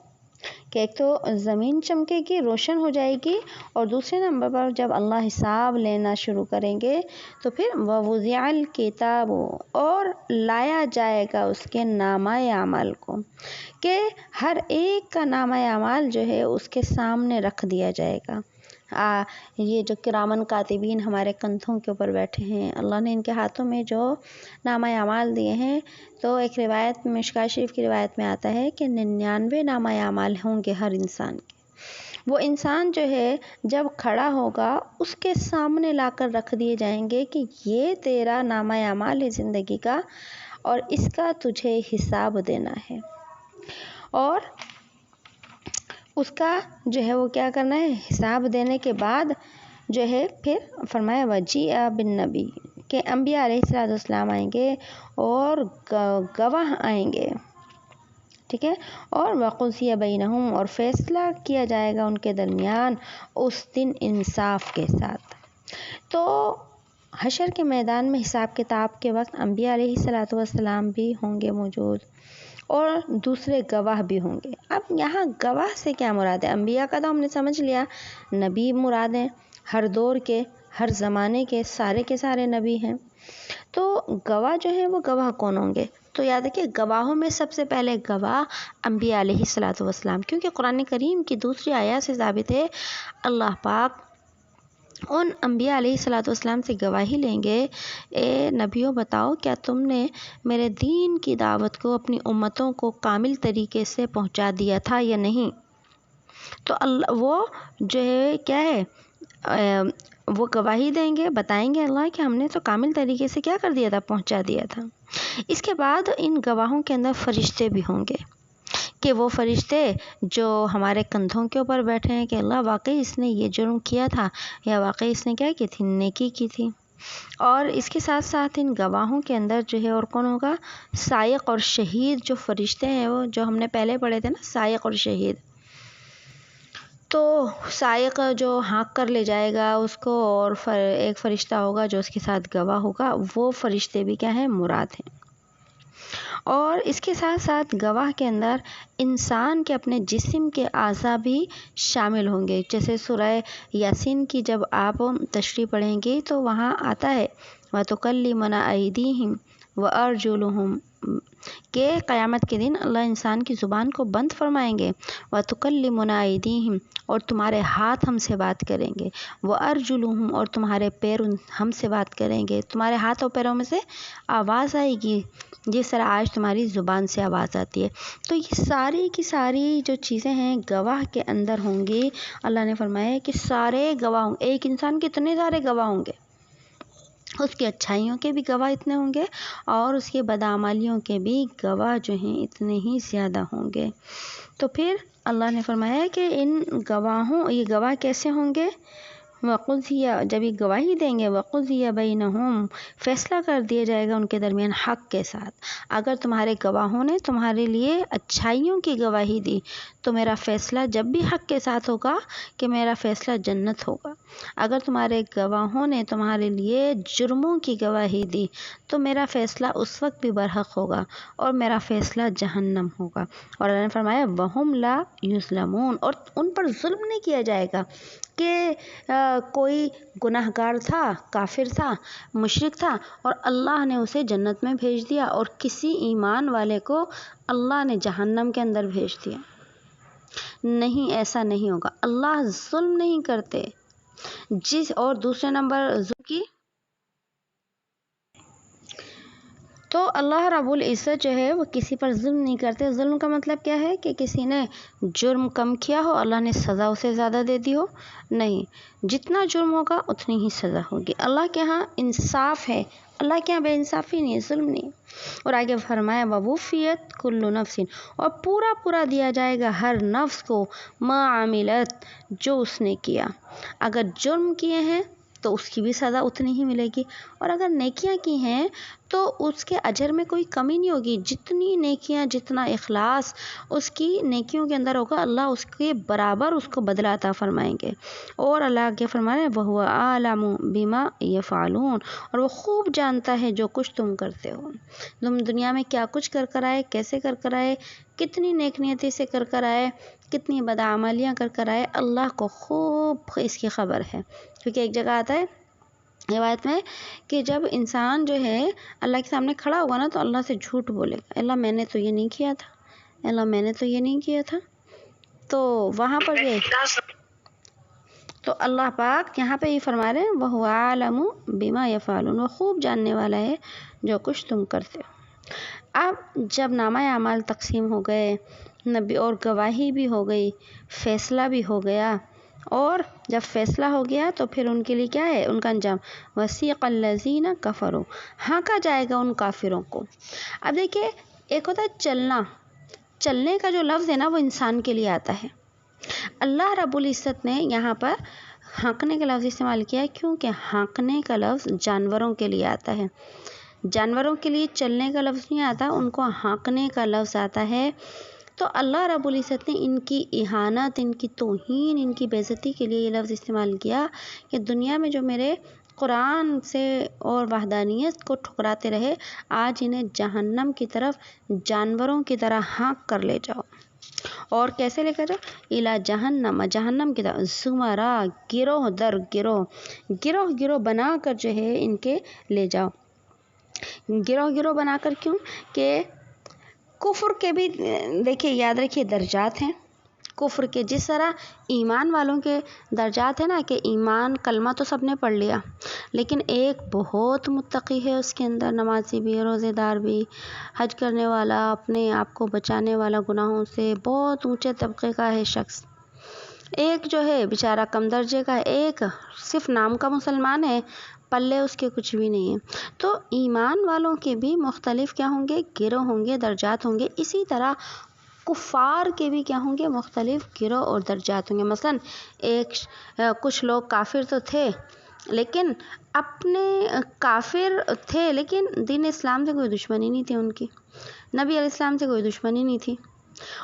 کہ ایک تو زمین چمکے گی، روشن ہو جائے گی، اور دوسرے نمبر پر جب اللہ حساب لینا شروع کریں گے تو پھر وَوُضِعَ الْكِتَابُ، اور لایا جائے گا اس کے نامہ اعمال کو، کہ ہر ایک کا نامہ اعمال جو ہے اس کے سامنے رکھ دیا جائے گا۔ یہ جو کرامن کاتبین ہمارے کندھوں کے اوپر بیٹھے ہیں، اللہ نے ان کے ہاتھوں میں جو نامہ اعمال دیے ہیں، تو ایک روایت میں، مشکوٰۃ شریف کی روایت میں آتا ہے کہ 99 نامہ اعمال ہوں گے ہر انسان کے۔ وہ انسان جو ہے جب کھڑا ہوگا اس کے سامنے لا کر رکھ دیے جائیں گے کہ یہ تیرا نامہ اعمال ہے زندگی کا، اور اس کا تجھے حساب دینا ہے، اور اس کا جو ہے وہ کیا کرنا ہے، حساب دینے کے بعد جو ہے پھر فرمایا وَجِیءَ بِالنَّبِی، کہ انبیاء علیہ السلام آئیں گے اور گواہ آئیں گے، ٹھیک ہے، اور وَقُضِیَ بَیْنَہُم، اور فیصلہ کیا جائے گا ان کے درمیان اس دن انصاف کے ساتھ۔ تو حشر کے میدان میں حساب کتاب کے وقت انبیاء علیہ السلام بھی ہوں گے موجود، اور دوسرے گواہ بھی ہوں گے۔ اب یہاں گواہ سے کیا مراد ہے؟ انبیاء کا تو ہم نے سمجھ لیا، نبی مراد ہیں، ہر دور کے، ہر زمانے کے سارے نبی ہیں۔ تو گواہ جو ہیں وہ گواہ کون ہوں گے؟ تو یاد رکھیے گواہوں میں سب سے پہلے گواہ انبیاء علیہ السلام، کیونکہ قرآن کریم کی دوسری آیات سے ثابت ہے اللہ پاک ان انبیاء علیہ السلام سے گواہی لیں گے، اے نبیوں بتاؤ کیا تم نے میرے دین کی دعوت کو اپنی امتوں کو کامل طریقے سے پہنچا دیا تھا یا نہیں؟ تو اللہ وہ جو ہے کیا ہے، وہ گواہی دیں گے، بتائیں گے اللہ کہ ہم نے تو کامل طریقے سے کیا کر دیا تھا، پہنچا دیا تھا۔ اس کے بعد ان گواہوں کے اندر فرشتے بھی ہوں گے، کہ وہ فرشتے جو ہمارے کندھوں کے اوپر بیٹھے ہیں کہ اللہ واقعی اس نے یہ جرم کیا تھا، یا واقعی اس نے کیا کی تھی، نیکی کی تھی۔ اور اس کے ساتھ ساتھ ان گواہوں کے اندر جو ہے اور کون ہوگا، سائق اور شہید جو فرشتے ہیں، وہ جو ہم نے پہلے پڑھے تھے نا، سائق اور شہید۔ تو سائق جو ہانک کر لے جائے گا اس کو، اور ایک فرشتہ ہوگا جو اس کے ساتھ گواہ ہوگا، وہ فرشتے بھی کیا ہیں، مراد ہیں۔ اور اس کے ساتھ ساتھ گواہ کے اندر انسان کے اپنے جسم کے اعضاء بھی شامل ہوں گے، جیسے سورہ یاسین کی جب آپ تشریح پڑھیں گی تو وہاں آتا ہے وَتُكَلِّمُنَا أَيْدِيهِمْ وَأَرْجُلُهُمْ کہ قیامت کے دن اللہ انسان کی زبان کو بند فرمائیں گے، وَتُكَلِّمُنَا أَيْدِيهِمْ اور تمہارے ہاتھ ہم سے بات کریں گے، وَأَرْجُلُهُمْ اور تمہارے پیر ہم سے بات کریں گے، تمہارے ہاتھ اور پیروں میں سے آواز آئے گی جس طرح آج تمہاری زبان سے آواز آتی ہے۔ تو یہ ساری کی ساری جو چیزیں ہیں گواہ کے اندر ہوں گی۔ اللہ نے فرمایا کہ سارے گواہ ہوں، ایک انسان کے اتنے سارے گواہ ہوں گے، اس کی اچھائیوں کے بھی گواہ اتنے ہوں گے اور اس کے بدعمالیوں کے بھی گواہ جو ہیں اتنے ہی زیادہ ہوں گے۔ تو پھر اللہ نے فرمایا کہ ان گواہوں، یہ گواہ کیسے ہوں گے؟ وَقُضِيَ جب یہ گواہی دیں گے، وَقُضِيَ بَيْنَهُمْ فیصلہ کر دیا جائے گا ان کے درمیان حق کے ساتھ۔ اگر تمہارے گواہوں نے تمہارے لیے اچھائیوں کی گواہی دی تو میرا فیصلہ جب بھی حق کے ساتھ ہوگا کہ میرا فیصلہ جنت ہوگا۔ اگر تمہارے گواہوں نے تمہارے لیے جرموں کی گواہی دی تو میرا فیصلہ اس وقت بھی برحق ہوگا اور میرا فیصلہ جہنم ہوگا۔ اور اللہ نے فرمایا وَهُمْ لَا يُظْلَمُونَ اور ان پر ظلم نہیں کیا جائے گا کہ کوئی گناہ گار تھا، کافر تھا، مشرک تھا اور اللہ نے اسے جنت میں بھیج دیا اور کسی ایمان والے کو اللہ نے جہنم کے اندر بھیج دیا۔ نہیں، ایسا نہیں ہوگا، اللہ ظلم نہیں کرتے۔ اور دوسرے نمبر ظلم کی تو اللہ رب العزت جو ہے وہ کسی پر ظلم نہیں کرتے۔ ظلم کا مطلب کیا ہے کہ کسی نے جرم کم کیا ہو، اللہ نے سزا اسے زیادہ دے دی ہو، نہیں، جتنا جرم ہوگا اتنی ہی سزا ہوگی۔ اللہ کے ہاں انصاف ہے، اللہ کے ہاں بے انصافی نہیں ہے، ظلم نہیں۔ اور آگے فرمایا وَوُفِّيَتْ كُلُّ نَفْسٍ اور پورا دیا جائے گا ہر نفس کو مَا عَمِلَتْ جو اس نے کیا۔ اگر جرم کیے ہیں تو اس کی بھی سزا اتنی ہی ملے گی، اور اگر نیکیاں کی ہیں تو اس کے اجر میں کوئی کمی نہیں ہوگی۔ جتنی نیکیاں، جتنا اخلاص اس کی نیکیوں کے اندر ہوگا، اللہ اس کے برابر اس کو بدلہ عطا فرمائیں گے۔ اور اللہ کے فرمانے وَهُوَ أَعْلَمُ بِمَا يَفْعَلُونَ اور وہ خوب جانتا ہے جو کچھ تم کرتے ہو۔ تم دنیا میں کیا کچھ کر آئے، کیسے کر آئے، کتنی نیک نیتی سے کر آئے، کتنی بدعمالیاں کر آئے، اللہ کو خوب اس کی خبر ہے۔ کیونکہ ایک جگہ آتا ہے روایت میں کہ جب انسان جو ہے اللہ کے سامنے کھڑا ہوگا نا تو اللہ سے جھوٹ بولے گا، اللہ میں نے تو یہ نہیں کیا تھا، اللہ میں نے تو یہ نہیں کیا تھا۔ تو وہاں پر یہ تو اللہ پاک یہاں پہ یہ فرما رہے ہیں وَهُوَ أَعْلَمُ بِمَا يَفْعَلُونَ وہ خوب جاننے والا ہے جو کچھ تم کرتے ہو۔ اب جب نامہ اعمال تقسیم ہو گئے، نبی اور گواہی بھی ہو گئی، فیصلہ بھی ہو گیا، اور جب فیصلہ ہو گیا تو پھر ان کے لیے کیا ہے ان کا انجام؟ وَسِيقَ الَّذِينَ كَفَرُوا ہانکا جائے گا ان کافروں کو۔ اب دیکھیے، ایک ہوتا ہے چلنے کا جو لفظ ہے نا وہ انسان کے لیے آتا ہے۔ اللہ رب العزت نے یہاں پر ہانکنے کا لفظ استعمال کیا ہے کیونکہ ہانکنے کا لفظ جانوروں کے لیے آتا ہے، جانوروں کے لیے چلنے کا لفظ نہیں آتا، ان کو ہانکنے کا لفظ آتا ہے۔ تو اللہ رب العزت نے ان کی اہانت، ان کی توہین، ان کی بے عزتی کے لیے یہ لفظ استعمال کیا کہ دنیا میں جو میرے قرآن سے اور وحدانیت کو ٹھکراتے رہے، آج انہیں جہنم کی طرف جانوروں کی طرح ہانک کر لے جاؤ۔ اور کیسے لے کر جاؤ؟ اِلیٰ جہنم، جہنم کی طرف، زمرا، گروہ در گروہ بنا کر جو ہے ان کے لے جاؤ۔ گروہ بنا کر کیوں؟ کہ کفر کے بھی دیکھیے، یاد رکھیے درجات ہیں کفر کے، جس طرح ایمان والوں کے درجات ہیں نا کہ ایمان کلمہ تو سب نے پڑھ لیا لیکن ایک بہت متقی ہے اس کے اندر، نمازی بھی، روزے دار بھی، حج کرنے والا، اپنے آپ کو بچانے والا گناہوں سے، بہت اونچے طبقے کا ہے شخص۔ ایک جو ہے بیچارہ کم درجے کا ہے، ایک صرف نام کا مسلمان ہے، پلے اس کے کچھ بھی نہیں ہے۔ تو ایمان والوں کے بھی مختلف کیا ہوں گے؟ گروہ ہوں گے، درجات ہوں گے۔ اسی طرح کفار کے بھی کیا ہوں گے؟ مختلف گروہ اور درجات ہوں گے۔ مثلاً کچھ لوگ کافر تو تھے لیکن اپنے کافر تھے لیکن دین اسلام سے کوئی دشمنی نہیں تھی ان کی، نبی علیہ السلام سے کوئی دشمنی نہیں تھی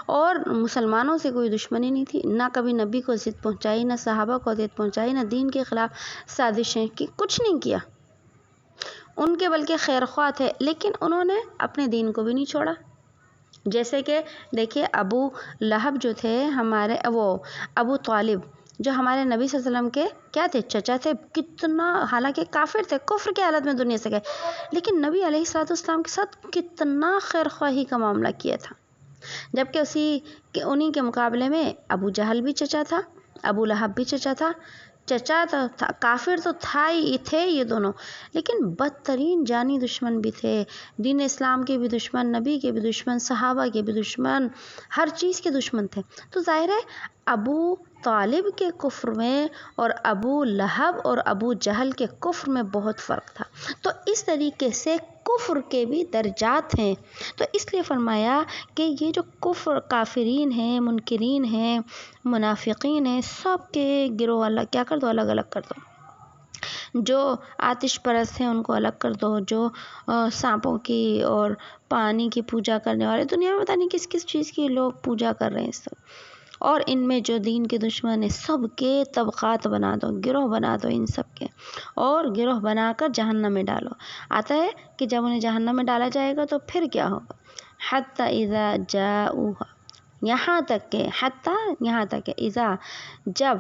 اور مسلمانوں سے کوئی دشمنی نہیں تھی، نہ کبھی نبی کو اذیت پہنچائی، نہ صحابہ کو اذیت پہنچائی، نہ دین کے خلاف سازشیں کی، کچھ نہیں کیا ان کے، بلکہ خیر خواہ تھے، لیکن انہوں نے اپنے دین کو بھی نہیں چھوڑا۔ جیسے کہ دیکھیے ابو لہب جو تھے ہمارے، وہ ابو طالب جو ہمارے نبی صلی اللہ علیہ وسلم کے کیا تھے؟ چچا تھے. کتنا، حالانکہ کافر تھے، کفر کی حالت میں دنیا سے گئے، لیکن نبی علیہ الصلوۃ والسلام کے ساتھ کتنا خیر خواہی کا معاملہ کیا تھا. جبکہ انہی کے مقابلے میں ابو جہل بھی چچا تھا، ابو لہب بھی چچا تھا. چچا تو تھا، کافر تو تھے یہ دونوں، لیکن بدترین جانی دشمن بھی تھے. دین اسلام کے بھی دشمن، نبی کے بھی دشمن، صحابہ کے بھی دشمن، ہر چیز کے دشمن تھے. تو ظاہر ہے ابو طالب کے کفر میں اور ابو لہب اور ابو جہل کے کفر میں بہت فرق تھا. تو اس طریقے سے کفر کے بھی درجات ہیں. تو اس لیے فرمایا کہ یہ جو کفر کافرین ہیں، منکرین ہیں، منافقین ہیں، سب کے گروہ اللہ کیا کر دو، الگ الگ کر دو. جو آتش پرست ہیں ان کو الگ کر دو، جو سانپوں کی اور پانی کی پوجا کرنے والے، دنیا میں پتہ نہیں کس کس چیز کی لوگ پوجا کر رہے ہیں سب. اور ان میں جو دین کے دشمن ہیں سب کے طبقات بنا دو، گروہ بنا دو ان سب کے، اور گروہ بنا کر جہنم میں ڈالو. آتا ہے کہ جب انہیں جہنم میں ڈالا جائے گا تو پھر کیا ہوگا؟ حتی اذا جاؤہا، یہاں تک کہ اذا، جب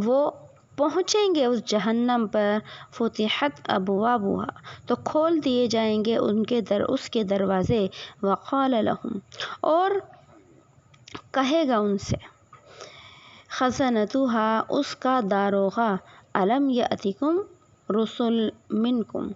وہ پہنچیں گے اس جہنم پر، فتحت ابوابہا، تو کھول دیے جائیں گے اس کے دروازے. وقال لہم، اور کہے گا ان سے، خزنتہا، اس کا داروغہ، الم یأتکم رسل منکم،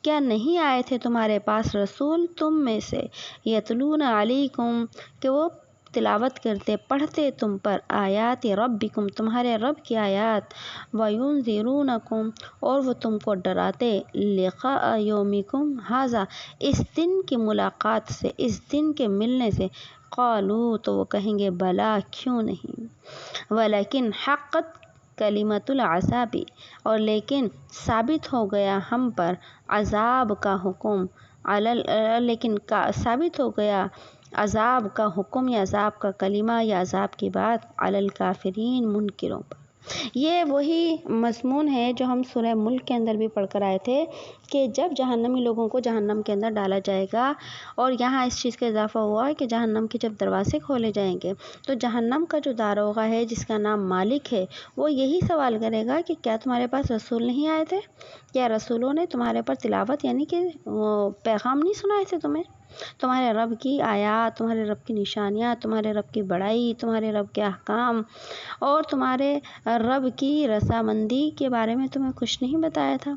کیا نہیں آئے تھے تمہارے پاس رسول تم میں سے، یتلون علیکم، کہ وہ تلاوت کرتے، پڑھتے تم پر، آیات ربکم، تمہارے رب کی آیات، وینذرونکم، اور وہ تم کو ڈراتے، لقاء یومکم ھذا، اس دن کی ملاقات سے، اس دن کے ملنے سے. قالوا، تو وہ کہیں گے، بلا، کیوں نہیں، ولیکن حقت کلمۃ العذاب، اور لیکن ثابت ہو گیا ہم پر عذاب کا حکم، لیکن ثابت ہو گیا عذاب کا حکم یا عذاب کا کلمہ یا عذاب کی بات، علی الکافرین، منکروں پر. یہ وہی مضمون ہے جو ہم سورہ ملک کے اندر بھی پڑھ کر آئے تھے کہ جب جہنمی لوگوں کو جہنم کے اندر ڈالا جائے گا، اور یہاں اس چیز کا اضافہ ہوا کہ جہنم کے جب دروازے کھولے جائیں گے تو جہنم کا جو داروغہ ہے جس کا نام مالک ہے، وہ یہی سوال کرے گا کہ کیا تمہارے پاس رسول نہیں آئے تھے؟ کیا رسولوں نے تمہارے پر تلاوت یعنی کہ پیغام نہیں سنائے تھے تمہارے رب کی آیات، تمہارے رب کی نشانیاں، تمہارے رب کی بڑائی، تمہارے رب کے احکام، اور تمہارے رب کی رضامندی کے بارے میں تمہیں کچھ نہیں بتایا تھا،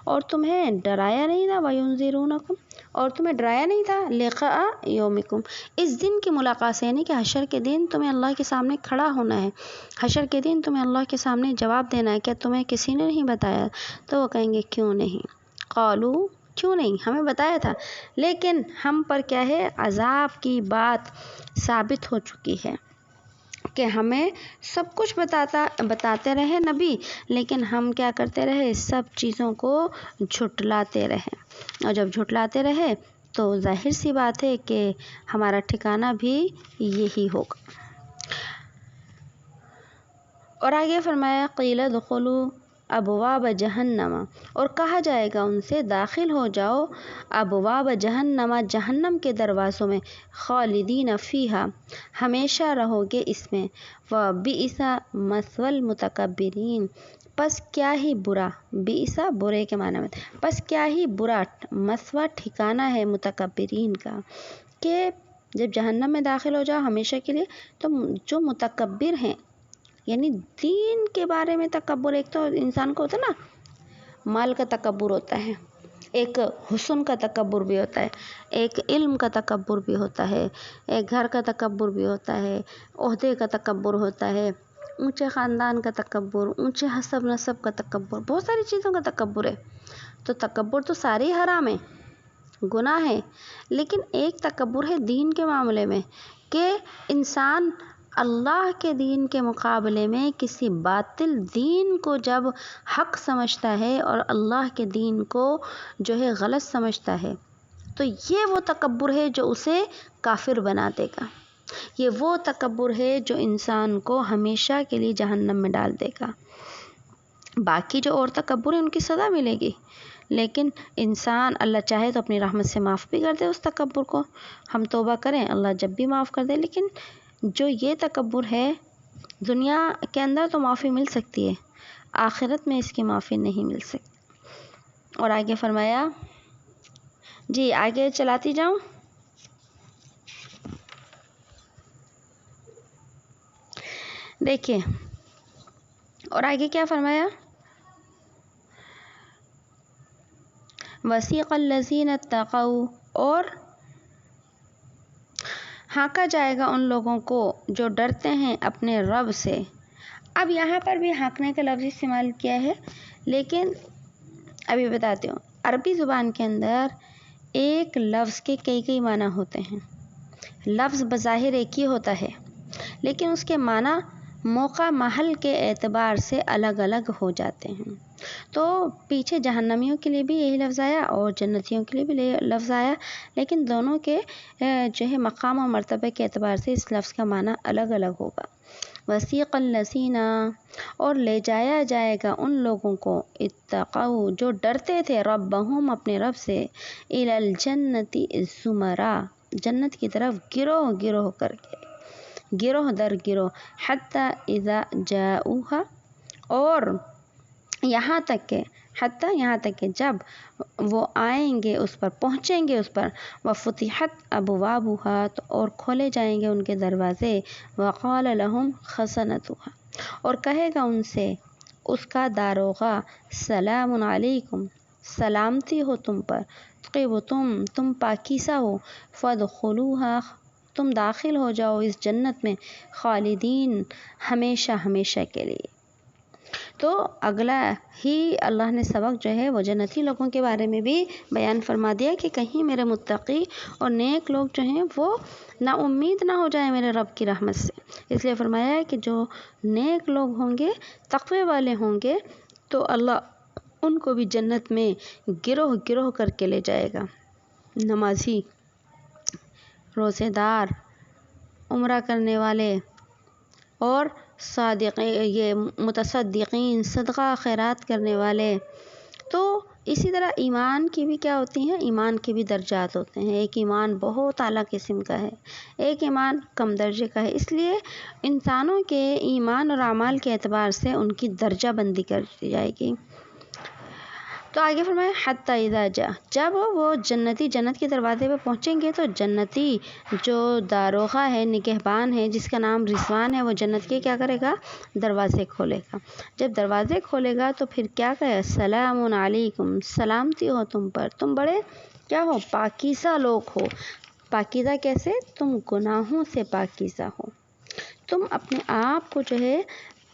اور تمہیں ڈرایا نہیں تھا، وَيُنذِرُونَكُمْ، اور تمہیں ڈرایا نہیں تھا، لقاء یومکم، اس دن کی ملاقات سے، یعنی کہ حشر کے دن تمہیں اللہ کے سامنے کھڑا ہونا ہے، حشر کے دن تمہیں اللہ کے سامنے جواب دینا ہے. کیا تمہیں کسی نے نہیں بتایا؟ تو وہ کہیں گے، کیوں نہیں، قالو، کیوں نہیں، ہمیں بتایا تھا، لیکن ہم پر کیا ہے، عذاب کی بات ثابت ہو چکی ہے کہ ہمیں سب کچھ بتاتے رہے نبی، لیکن ہم کیا کرتے رہے، سب چیزوں کو جھٹلاتے رہے، اور جب جھٹلاتے رہے تو ظاہر سی بات ہے کہ ہمارا ٹھکانہ بھی یہی ہوگا. اور آگے فرمایا، قیل ادخلوا ابواب جہنم، اور کہا جائے گا ان سے، داخل ہو جاؤ ابواب جہنم، جہنم کے دروازوں میں، خالدین فیہا، ہمیشہ رہو گے اس میں، وبئس مثوی المتکبرین، پس کیا ہی برا، بئس برے کے معنی میں، پس کیا ہی برا مثوی ٹھکانہ ہے متکبرین کا، کہ جب جہنم میں داخل ہو جاؤ ہمیشہ کے لیے، تو جو متکبر ہیں، یعنی دین کے بارے میں تکبر، ایک تو انسان کو ہوتا ہے نا، مال کا تکبر ہوتا ہے، ایک حسن کا تکبر بھی ہوتا ہے، ایک علم کا تکبر بھی ہوتا ہے، ایک گھر کا تکبر بھی ہوتا ہے، عہدے کا تکبر ہوتا ہے، اونچے خاندان کا تکبر، اونچے حسب نسب کا تکبر، بہت ساری چیزوں کا تکبر ہے. تو تکبر تو سارے ہی حرام ہیں، گناہ ہے، لیکن ایک تکبر ہے دین کے معاملے میں، کہ انسان اللہ کے دین کے مقابلے میں کسی باطل دین کو جب حق سمجھتا ہے اور اللہ کے دین کو جو ہے غلط سمجھتا ہے، تو یہ وہ تکبر ہے جو اسے کافر بنا دے گا. یہ وہ تکبر ہے جو انسان کو ہمیشہ کے لیے جہنم میں ڈال دے گا. باقی جو اور تکبر ہے ان کی سزا ملے گی، لیکن انسان اللہ چاہے تو اپنی رحمت سے معاف بھی کر دے اس تکبر کو، ہم توبہ کریں اللہ جب بھی معاف کر دے. لیکن جو یہ تکبر ہے دنیا کے اندر تو معافی مل سکتی ہے، آخرت میں اس کی معافی نہیں مل سکتی۔ اور آگے فرمایا، جی آگے چلاتی جاؤں، دیکھیے اور آگے کیا فرمایا، وسیق الذین اتقوا، اور ہانکا جائے گا ان لوگوں کو جو ڈرتے ہیں اپنے رب سے۔ اب یہاں پر بھی ہانکنے کا لفظ استعمال کیا ہے، لیکن ابھی بتاتی ہوں، عربی زبان کے اندر ایک لفظ کے کئی معنی ہوتے ہیں۔ لفظ بظاہر ایک ہی ہوتا ہے، لیکن اس کے معنی موقع محل کے اعتبار سے الگ الگ ہو جاتے ہیں۔ تو پیچھے جہنمیوں کے لیے بھی یہی لفظ آیا اور جنتیوں کے لیے بھی لفظ آیا، لیکن دونوں کے جو ہے مقام و مرتبہ کے اعتبار سے اس لفظ کا معنی الگ الگ ہوگا۔ وسیق الذین، اور لے جایا جائے گا ان لوگوں کو، اتقوا جو ڈرتے تھے، ربہم اپنے رب سے، الی الجنت زمرا جنت کی طرف گروہ گروہ کر کے، گروہ در گروہ، حتی اذا جاؤہا، اور یہاں تک کہ جب وہ آئیں گے اس پر، پہنچیں گے اس پر، وفتحت ابوابہا، اور کھولے جائیں گے ان کے دروازے، وقال لہم خزنتہا، اور کہے گا ان سے اس کا داروغہ، سلام علیکم، سلامتی ہو تم پر، تم پاکیزہ ہو، فادخلوہا، تم داخل ہو جاؤ اس جنت میں، خالدین، ہمیشہ ہمیشہ کے لیے۔ تو اگلا ہی اللہ نے سبق جو ہے وہ جنتی لوگوں کے بارے میں بھی بیان فرما دیا کہ کہیں میرے متقی اور نیک لوگ جو ہیں وہ نا امید نہ ہو جائیں میرے رب کی رحمت سے۔ اس لیے فرمایا ہے کہ جو نیک لوگ ہوں گے، تقوی والے ہوں گے، تو اللہ ان کو بھی جنت میں گروہ گروہ کر کے لے جائے گا۔ نمازی، روزے دار، عمرہ کرنے والے، اور یہ متصدقین، صدقہ خیرات کرنے والے۔ تو اسی طرح ایمان کی بھی کیا ہوتی ہیں، ایمان کے بھی درجات ہوتے ہیں۔ ایک ایمان بہت اعلیٰ قسم کا ہے، ایک ایمان کم درجے کا ہے، اس لیے انسانوں کے ایمان اور اعمال کے اعتبار سے ان کی درجہ بندی کر دی جائے گی۔ تو آگے فرمایا، حتی اذا جاء، جب وہ جنتی جنت کے دروازے پہ پہنچیں گے تو جنتی جو داروغہ ہے، نگہبان ہے، جس کا نام رضوان ہے، وہ جنت کے کیا کرے گا، دروازے کھولے گا۔ جب دروازے کھولے گا تو پھر کیا کہے، سلام علیکم، سلامتی ہو تم پر، تم بڑے کیا ہو، پاکیزہ لوگ ہو۔ پاکیزہ کیسے، تم گناہوں سے پاکیزہ ہو، تم اپنے آپ کو جو ہے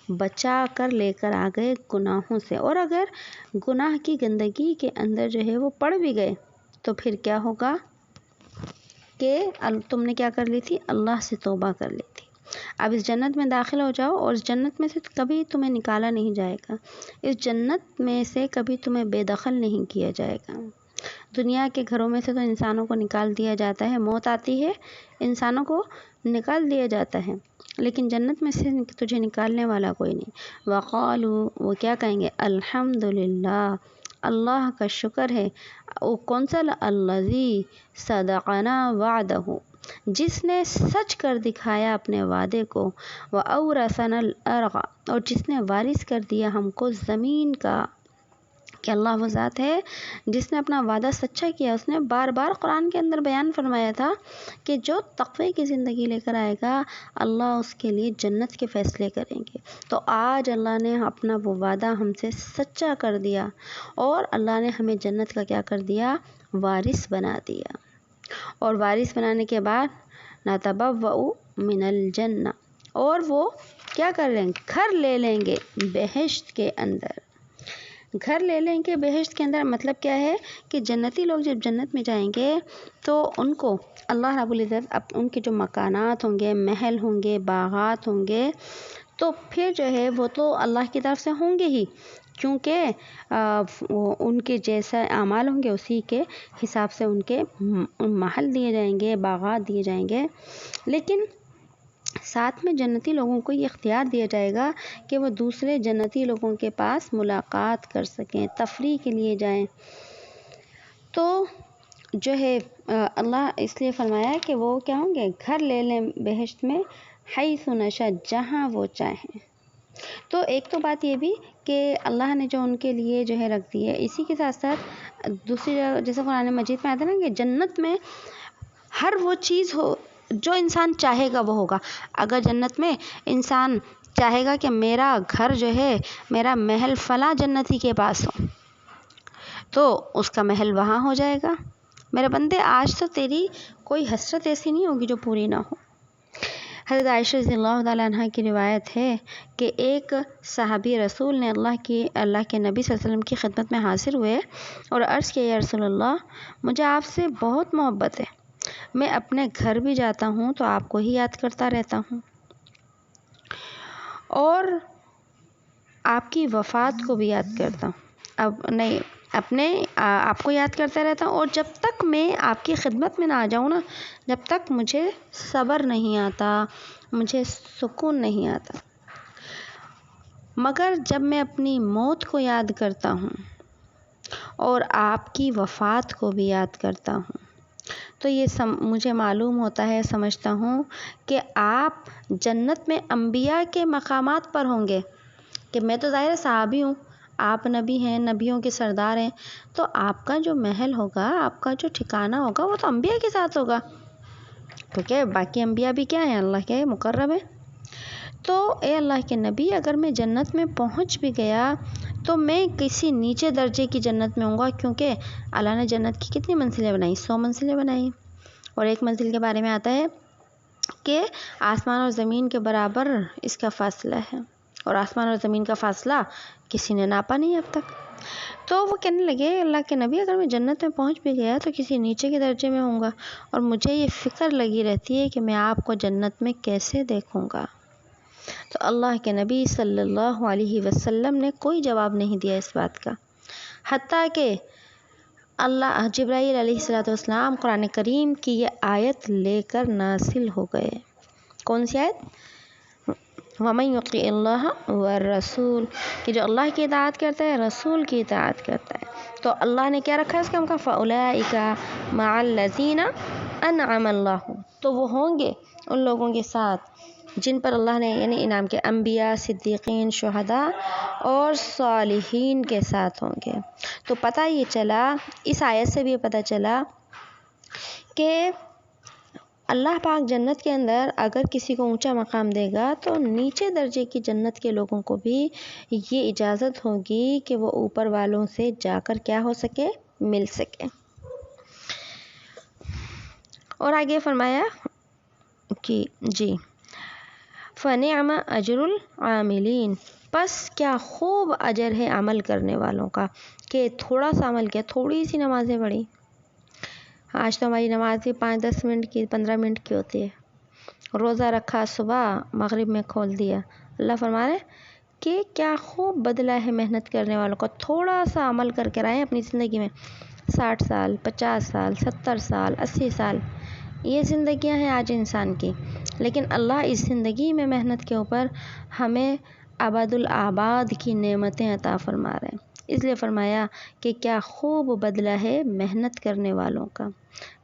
بچا کر لے کر آ گئے گناہوں سے، اور اگر گناہ کی گندگی کے اندر جو ہے وہ پڑ بھی گئے تو پھر کیا ہوگا کہ تم نے کیا کر لی تھی، اللہ سے توبہ کر لی تھی۔ اب اس جنت میں داخل ہو جاؤ، اور اس جنت میں سے کبھی تمہیں نکالا نہیں جائے گا، اس جنت میں سے کبھی تمہیں بے دخل نہیں کیا جائے گا۔ دنیا کے گھروں میں سے تو انسانوں کو نکال دیا جاتا ہے، موت آتی ہے انسانوں کو نکال دیا جاتا ہے، لیکن جنت میں سے تجھے نکالنے والا کوئی نہیں۔ وقالو، وہ کیا کہیں گے، الحمدللہ، اللہ کا شکر ہے، وہ کون سا، الذی صدقنا وعدہ، جس نے سچ کر دکھایا اپنے وعدے کو، وَأَوْرَثَنَا الْأَرْضَ، اور جس نے وارث کر دیا ہم کو زمین کا۔ کہ اللہ وہ ذات ہے جس نے اپنا وعدہ سچا کیا۔ اس نے بار بار قرآن کے اندر بیان فرمایا تھا کہ جو تقوی کی زندگی لے کر آئے گا، اللہ اس کے لیے جنت کے فیصلے کریں گے۔ تو آج اللہ نے اپنا وہ وعدہ ہم سے سچا کر دیا، اور اللہ نے ہمیں جنت کا کیا کر دیا، وارث بنا دیا۔ اور وارث بنانے کے بعد نَتَبَوَّأُ مِنَ الْجَنَّةِ، اور وہ کیا کر لیں گے، گھر لے لیں گے بہشت کے اندر، گھر لے لیں گے بہشت کے اندر۔ مطلب کیا ہے کہ جنتی لوگ جب جنت میں جائیں گے تو ان کو اللہ رب العزت ان کے جو مکانات ہوں گے، محل ہوں گے، باغات ہوں گے، تو پھر جو ہے وہ تو اللہ کی طرف سے ہوں گے ہی، کیونکہ ان کے جیسا اعمال ہوں گے اسی کے حساب سے ان کے محل دیے جائیں گے، باغات دیے جائیں گے۔ لیکن ساتھ میں جنتی لوگوں کو یہ اختیار دیا جائے گا کہ وہ دوسرے جنتی لوگوں کے پاس ملاقات کر سکیں، تفریح کے لیے جائیں۔ تو جو ہے اللہ اس لیے فرمایا کہ وہ کیا ہوں گے، گھر لے لیں بہشت میں حیث نشاء جہاں وہ چاہیں. تو ایک تو بات یہ بھی کہ اللہ نے جو ان کے لیے جو ہے رکھ دی ہے. اسی کے ساتھ ساتھ دوسری جگہ جیسے قرآن مجید میں آتا ہے نا کہ جنت میں ہر وہ چیز ہو جو انسان چاہے گا وہ ہوگا. اگر جنت میں انسان چاہے گا کہ میرا گھر جو ہے میرا محل فلاں جنتی کے پاس ہو تو اس کا محل وہاں ہو جائے گا. میرے بندے آج تو تیری کوئی حسرت ایسی نہیں ہوگی جو پوری نہ ہو. حضرت عائشہ رضی اللہ تعالیٰ عنہ کی روایت ہے کہ ایک صحابی رسول نے اللہ کے نبی صلی اللہ علیہ وسلم کی خدمت میں حاضر ہوئے اور عرض کیا یا رسول اللہ مجھے آپ سے بہت محبت ہے. میں اپنے گھر بھی جاتا ہوں تو آپ کو ہی یاد کرتا رہتا ہوں اور آپ کی وفات کو بھی یاد کرتا ہوں. آپ کو یاد کرتا رہتا ہوں اور جب تک میں آپ کی خدمت میں نہ آ جاؤں نا جب تک مجھے صبر نہیں آتا مجھے سکون نہیں آتا. مگر جب میں اپنی موت کو یاد کرتا ہوں اور آپ کی وفات کو بھی یاد کرتا ہوں تو یہ مجھے معلوم ہوتا ہے سمجھتا ہوں کہ آپ جنت میں انبیاء کے مقامات پر ہوں گے. کہ میں تو ظاہر صحابی ہوں آپ نبی ہیں نبیوں کے سردار ہیں تو آپ کا جو محل ہوگا آپ کا جو ٹھکانہ ہوگا وہ تو انبیاء کے ساتھ ہوگا کیونکہ باقی انبیاء بھی کیا ہیں اللہ کے مقرب ہیں. تو اے اللہ کے نبی اگر میں جنت میں پہنچ بھی گیا تو میں کسی نیچے درجے کی جنت میں ہوں گا کیونکہ اللہ نے جنت کی کتنی منزلیں بنائی 100 منزلیں بنائی. اور ایک منزل کے بارے میں آتا ہے کہ آسمان اور زمین کے برابر اس کا فاصلہ ہے اور آسمان اور زمین کا فاصلہ کسی نے ناپا نہیں اب تک. تو وہ کہنے لگے اللہ کے نبی اگر میں جنت میں پہنچ بھی گیا تو کسی نیچے کے درجے میں ہوں گا اور مجھے یہ فکر لگی رہتی ہے کہ میں آپ کو جنت میں کیسے دیکھوں گا. تو اللہ کے نبی صلی اللہ علیہ وسلم نے کوئی جواب نہیں دیا اس بات کا حتیٰ کہ جبرائیل علیہ السلام قرآن کریم کی یہ آیت لے کر نازل ہو گئے. کون سی آیت؟ وَمَن يُطِعِ اللَّهَ وَالرَّسُولَ کہ جو اللہ کی اطاعت کرتا ہے رسول کی اطاعت کرتا ہے. تو اللہ نے کیا رکھا ہے اس کا مقام فَأُولَٰئِكَ مَعَ الَّذِينَ أَنْعَمَ اللَّهُ تو وہ ہوں گے ان لوگوں کے ساتھ جن پر اللہ نے یعنی انعام کے انبیاء صدیقین شہداء اور صالحین کے ساتھ ہوں گے. تو پتہ یہ چلا اس آیت سے بھی پتہ چلا کہ اللہ پاک جنت کے اندر اگر کسی کو اونچا مقام دے گا تو نیچے درجے کی جنت کے لوگوں کو بھی یہ اجازت ہوگی کہ وہ اوپر والوں سے جا کر کیا ہو سکے مل سکے. اور آگے فرمایا کہ جی فَنِعْمَ أَجْرُ الْعَامِلِينَ پس کیا خوب اجر ہے عمل کرنے والوں کا کہ تھوڑا سا عمل کیا تھوڑی سی نمازیں پڑھی. آج تو ہماری نماز بھی 5-10 منٹ کی 15 منٹ کی ہوتی ہے. روزہ رکھا صبح مغرب میں کھول دیا. اللہ فرما رہے کہ کیا خوب بدلہ ہے محنت کرنے والوں کا تھوڑا سا عمل کر کے رہے اپنی زندگی میں 60 سال 50 سال 70 سال 80 سال یہ زندگیاں ہیں آج انسان کی. لیکن اللہ اس زندگی میں محنت کے اوپر ہمیں ابد الآباد کی نعمتیں عطا فرما رہے ہیں. اس لیے فرمایا کہ کیا خوب بدلہ ہے محنت کرنے والوں کا.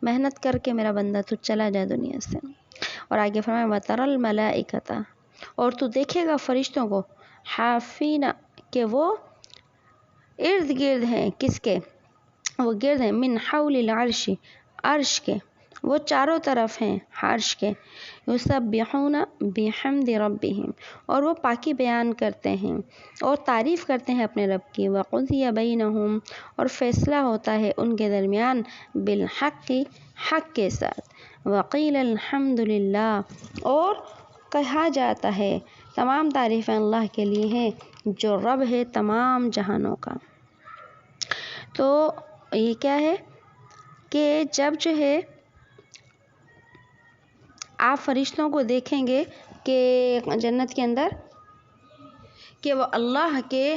محنت کر کے میرا بندہ تو چلا جائے دنیا سے. اور آگے فرمایا وَتَرَى الْمَلَائِكَةَ اور تو دیکھے گا فرشتوں کو حافین کہ وہ ارد گرد ہیں کس کے وہ گرد ہیں من حول العرش عرش کے وہ چاروں طرف ہیں عرش کے یسبحون بحمد ربہم اور وہ پاکی بیان کرتے ہیں اور تعریف کرتے ہیں اپنے رب کی. وقضی بینہم اور فیصلہ ہوتا ہے ان کے درمیان بالحق حق کے ساتھ. وقیل الحمد للہ اور کہا جاتا ہے تمام تعریفیں اللہ کے لیے ہیں جو رب ہے تمام جہانوں کا. تو یہ کیا ہے کہ جب جو ہے آپ فرشتوں کو دیکھیں گے کہ جنت کے اندر کہ وہ اللہ کے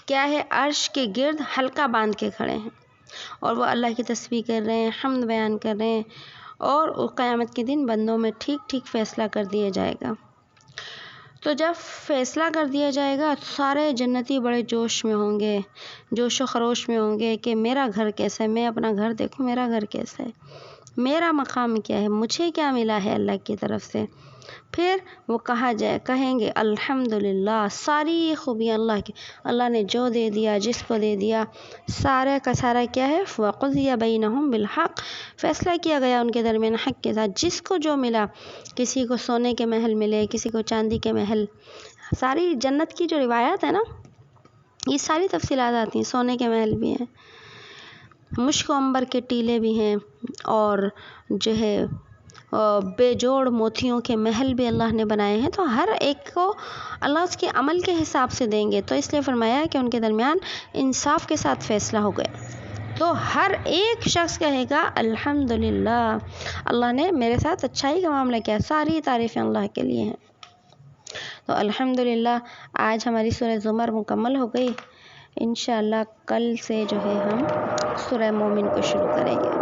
کیا ہے عرش کے گرد حلقہ باندھ کے کھڑے ہیں اور وہ اللہ کی تسبیح کر رہے ہیں حمد بیان کر رہے ہیں اور قیامت کے دن بندوں میں ٹھیک ٹھیک فیصلہ کر دیا جائے گا. تو جب فیصلہ کر دیا جائے گا تو سارے جنتی بڑے جوش میں ہوں گے جوش و خروش میں ہوں گے کہ میرا گھر کیسا ہے میں اپنا گھر دیکھوں میرا گھر کیسا ہے. میرا مقام کیا ہے، مجھے کیا ملا ہے اللہ کی طرف سے. پھر وہ کہیں گے الحمدللہ، ساری خوبیاں اللہ کی، اللہ نے جو دے دیا، جس کو دے دیا، سارا کا سارا کیا ہے. وَقُضِيَ بَيْنَهُمْ بِالْحَقِّ، فیصلہ کیا گیا ان کے درمیان حق کے ساتھ. جس کو جو ملا، کسی کو سونے کے محل ملے، کسی کو چاندی کے محل. ساری جنت کی جو روایات ہے نا، یہ ساری تفصیلات آتی ہیں. سونے کے محل بھی ہیں، مشک و عنبر کے ٹیلے بھی ہیں، اور جو ہے بے جوڑ موتیوں کے محل بھی اللہ نے بنائے ہیں. تو ہر ایک کو اللہ اس کے عمل کے حساب سے دیں گے. تو اس لیے فرمایا کہ ان کے درمیان انصاف کے ساتھ فیصلہ ہو گیا. تو ہر ایک شخص کہے گا الحمدللہ، اللہ نے میرے ساتھ اچھائی کا معاملہ کیا. ساری تعریفیں اللہ کے لیے ہیں. تو الحمدللہ آج ہماری سورہ زمر مکمل ہو گئی. انشاءاللہ کل سے جو ہے ہم سورہ مومن کو شروع کریں گے.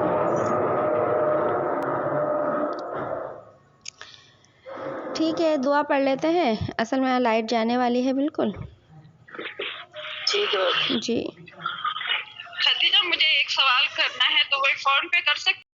ٹھیک ہے، دعا پڑھ لیتے ہیں. اصل میں لائٹ جانے والی ہے بالکل. ٹھیک ہے جی خدیجہ، مجھے ایک سوال کرنا ہے، تو وہ فون پہ کر سکتے